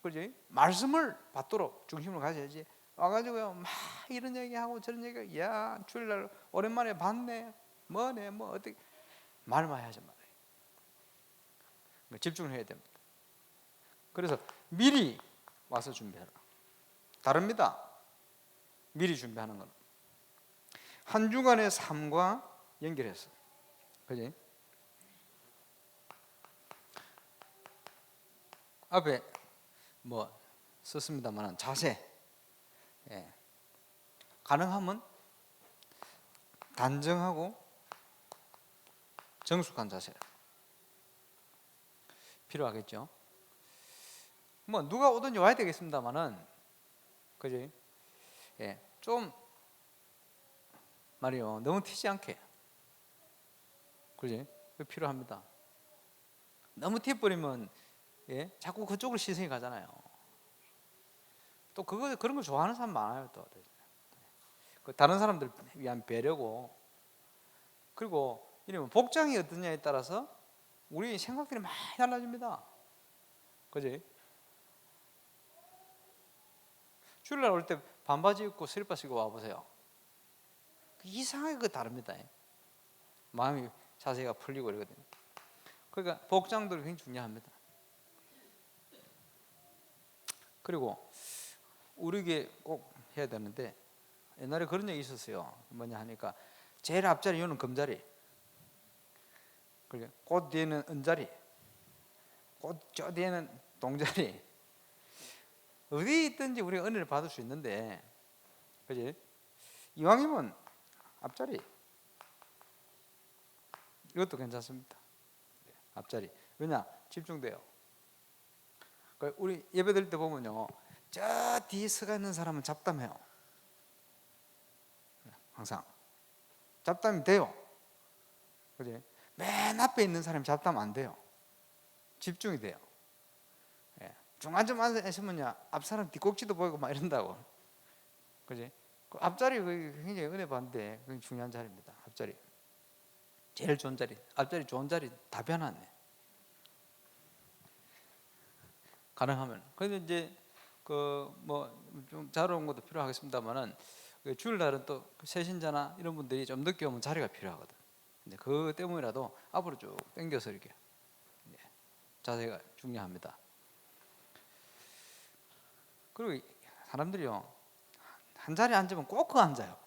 그지? 말씀을 받도록 중심을 가져야지. 와가지고요 막 이런 얘기하고 저런 얘기, 야 주일날 오랜만에 봤네, 뭐네, 뭐 어떻게 말만 하지 말아요. 집중을 해야 됩니다. 그래서 미리 와서 준비해라. 다릅니다. 미리 준비하는 건 한 주간의 삶과 연결해서, 그지? 앞에 뭐 썼습니다만 자세, 예. 가능하면 단정하고 정숙한 자세 필요하겠죠. 뭐 누가 오든지 와야 되겠습니다만은, 그지? 예, 좀 말이요, 너무 튀지 않게, 그지? 그 필요합니다. 너무 튀어버리면 예, 자꾸 그쪽으로 시선이 가잖아요. 또 그런 걸 좋아하는 사람 많아요. 또 그 다른 사람들 위한 배려고. 그리고 이러면 복장이 어떠냐에 따라서 우리 생각들이 많이 달라집니다. 그지? 주일날 올 때 반바지 입고 슬리퍼 신고 와보세요. 이상하게 그 다릅니다. 마음이, 자세가 풀리고 이러거든요. 그러니까 복장도 굉장히 중요합니다. 그리고 우리에게 꼭 해야 되는데, 옛날에 그런 얘기 있었어요. 뭐냐 하니까 제일 앞자리 이거는 금자리, 그리고 꽃 뒤에는 은자리, 꽃 저 뒤에는 동자리. 어디 있든지 우리가 은혜를 받을 수 있는데, 그지? 이왕이면 앞자리, 이것도 괜찮습니다. 앞자리. 왜냐? 집중돼요. 우리 예배 드릴 때 보면요, 저 뒤에 서가 있는 사람은 잡담해요. 항상 잡담이 돼요. 그지? 맨 앞에 있는 사람이 잡담 안 돼요. 집중이 돼요. 예. 중간쯤 앉으면요, 앞 사람 뒷꼭지도 보이고 막 이런다고. 그지? 그 앞자리 굉장히 은혜 받는데 굉장히 중요한 자리입니다. 앞자리. 제일 좋은 자리. 앞자리 좋은 자리 다 변하네. 가능하면. 근데 이제 그 뭐 좀 자유로운 것도 필요하겠습니다만은, 주일날은 또 새신자나 이런 분들이 좀 늦게 오면 자리가 필요하거든. 근데 그 때문이라도 앞으로 쭉 당겨서 이렇게, 자세가 중요합니다. 그리고 사람들이요, 한 자리에 앉으면 꼭 그 앉아요.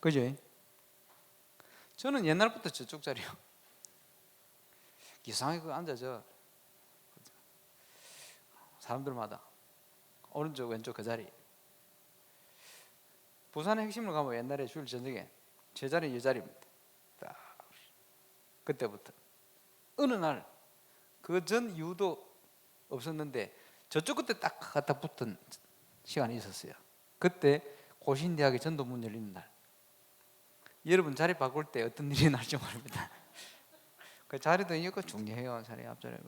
그죠? 저는 옛날부터 저쪽 자리요. 이상하게 그 앉아져. 사람들마다 오른쪽 왼쪽 그 자리. 부산의 핵심을 가면 옛날에 주일 저녁에 제 자리는 이 자리입니다. 그때부터 어느 날 그 전 이유도 없었는데 저쪽 끝에 딱 갖다 붙은 시간이 있었어요. 그때 고신대학의 전도문 열리는 날. 여러분 자리 바꿀 때 어떤 일이 날지 모릅니다. 그 자리도 이거 중요해요. 자리 앞자리.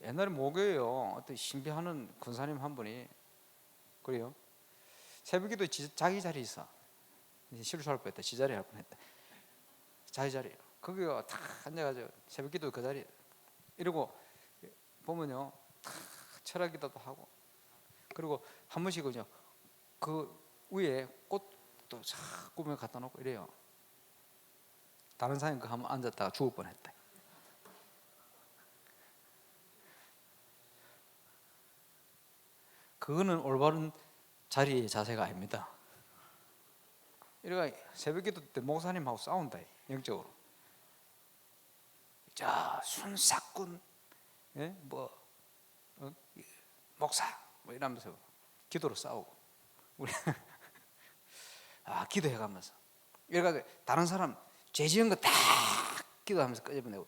옛날에 모교에요, 어떤 신비하는 군사님 한 분이 그래요. 새벽에도 자기 자리 있어. 실수할 뻔했다. 지 자리 할 뻔했다. 자기 자리예요. 거기가 탁 앉아가지고 새벽기도 그 자리에 이러고 보면요, 탁 철학기도도 하고, 그리고 한 번씩은요 그 위에 꽃도 싹 꾸며 갖다 놓고 이래요. 다른 사람이 그 한번 앉았다가 죽을 뻔했다. 그거는 올바른 자리의 자세가 아닙니다. 이래가 새벽기도 때 목사님하고 싸운다, 영적으로. 자, 순사꾼, 예? 목사, 뭐 이러면서 기도로 싸우고, 우리 기도해가면서. 이래가 다른 사람 죄 지은 거 다 기도하면서 끄집어내고,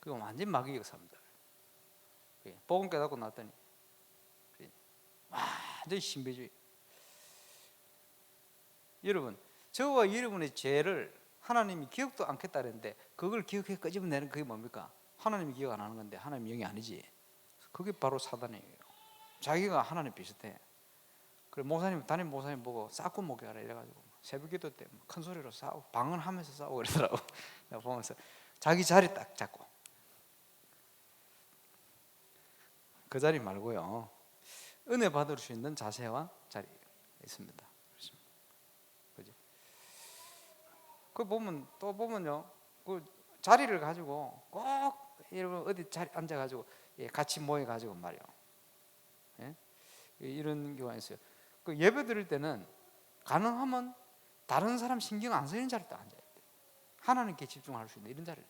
그거 완전 마귀가 삽니다. 복음 깨닫고 났더니 완전 신비주의. 여러분, 저와 여러분의 죄를 하나님이 기억도 않겠다는데 그걸 기억해 끄집어내는 그게 뭡니까? 하나님이 기억 안 하는 건데 하나님 영이 아니지. 그게 바로 사단이에요. 자기가 하나님 비슷해. 그래, 담임 목사님 보고 싸고 목욕하라 이래가지고 새벽기도 때 큰 소리로 싸우고 방언하면서 싸우고 그러더라고. 내가 보면서 자기 자리 딱 잡고. 그 자리 말고요, 은혜 받을 수 있는 자세와 자리 있습니다. 그죠? 그 보면 또 보면요, 그 자리를 가지고 꼭 여러분 어디 자리 앉아가지고 같이 모여가지고 말이요, 이런 경우가 있어요. 그 예배 드릴 때는 가능하면 다른 사람 신경 안 쓰이는 자리에 앉아야 돼. 하나님께 집중할 수 있는 이런 자리,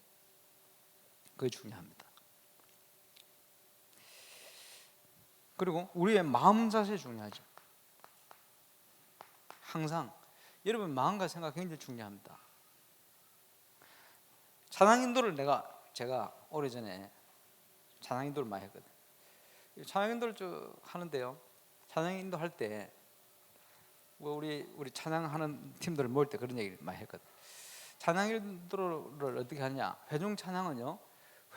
그게 중요합니다. 그리고 우리의 마음 자세 중요하죠. 항상 여러분 마음과 생각 굉장히 중요합니다. 찬양 인도를 제가 오래전에 찬양 인도를 많이 했거든요. 찬양 인도를 쭉 하는데요, 찬양 인도 할 때 우리 찬양하는 팀들 모일 때 그런 얘기를 많이 했거든요. 찬양 인도를 어떻게 하냐, 회중 찬양은요,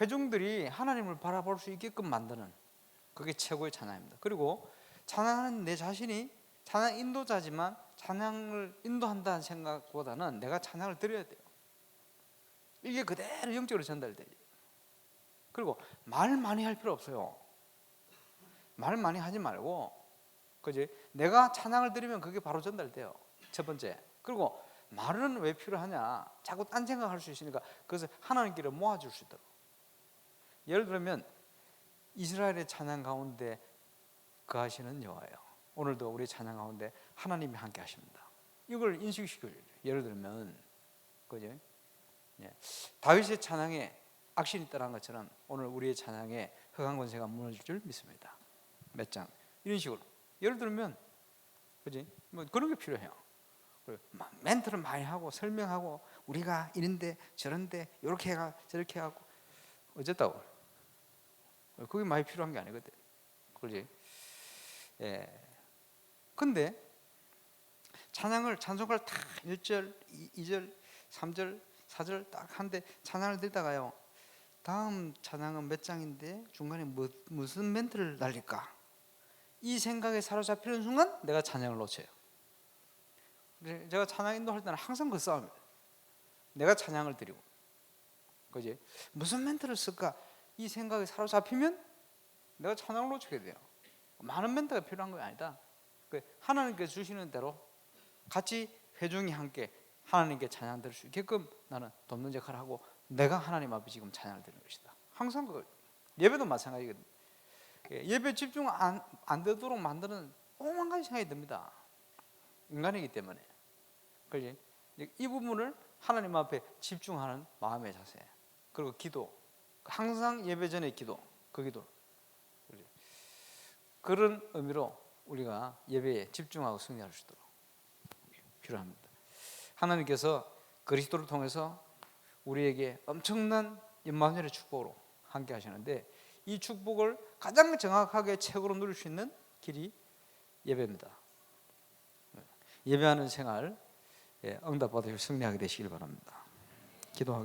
회중들이 하나님을 바라볼 수 있게끔 만드는, 그게 최고의 찬양입니다. 그리고 찬양하는 내 자신이 찬양 인도자지만 찬양을 인도한다는 생각보다는 내가 찬양을 드려야 돼요. 이게 그대로 영적으로 전달돼요. 그리고 말 많이 할 필요 없어요. 말 많이 하지 말고, 그지? 내가 찬양을 드리면 그게 바로 전달돼요. 첫 번째. 그리고 말은 왜 필요하냐? 자꾸 딴 생각할 수 있으니까 그것을 하나님께로 모아줄 수 있도록. 예를 들면 이스라엘의 찬양 가운데 거하시는 여호와예요. 오늘도 우리 찬양 가운데 하나님이 함께 하십니다. 이걸 인식시켜줘요. 예를 들면, 그죠? 예. 다윗의 찬양에 악신이 떠난 것처럼 오늘 우리의 찬양에 흑암 권세가 무너질 줄 믿습니다. 몇 장 이런 식으로. 예를 들면, 그지? 뭐 그런 게 필요해요. 멘트를 많이 하고 설명하고 우리가 이런데 저런데 이렇게 해가 저렇게 하고 어쨌다고. 그게 많이 필요한 게 아니거든. 그렇지? 예. 근데 찬송가를 다 1절, 2절, 3절, 4절 딱 한데 찬양을 들다가요, 다음 찬양은 몇 장인데 중간에 무슨 멘트를 날릴까? 이 생각에 사로잡히는 순간 내가 찬양을 놓쳐요. 제가 찬양 인도할 때는 항상 그 싸움이에요. 내가 찬양을 드리고, 그지? 무슨 멘트를 쓸까? 이 생각에 사로잡히면 내가 찬양을 놓치게 돼요. 많은 멘트가 필요한 거 아니다. 하나님께 주시는 대로 같이 회중이 함께 하나님께 찬양 드릴 수 있게끔 나는 돕는 역할을 하고, 내가 하나님 앞에 지금 찬양을 드리는 것이다. 항상 그 예배도 마찬가지거든요. 예배 집중 안 되도록 만드는 오만 가지 생각이 듭니다. 인간이기 때문에. 그렇지? 이 부분을 하나님 앞에 집중하는 마음의 자세, 그리고 기도, 항상 예배 전에 기도, 그 기도. 그렇지? 그런 의미로 우리가 예배에 집중하고 승리할 수 있도록 필요합니다. 하나님께서 그리스도를 통해서 우리에게 엄청난 임마누엘의 축복으로 함께 하시는데, 이 축복을 가장 정확하게 최고로 누릴 수 있는 길이 예배입니다. 예배하는 생활 응답받으시고 승리하게 되시길 바랍니다. 기도하겠습니다.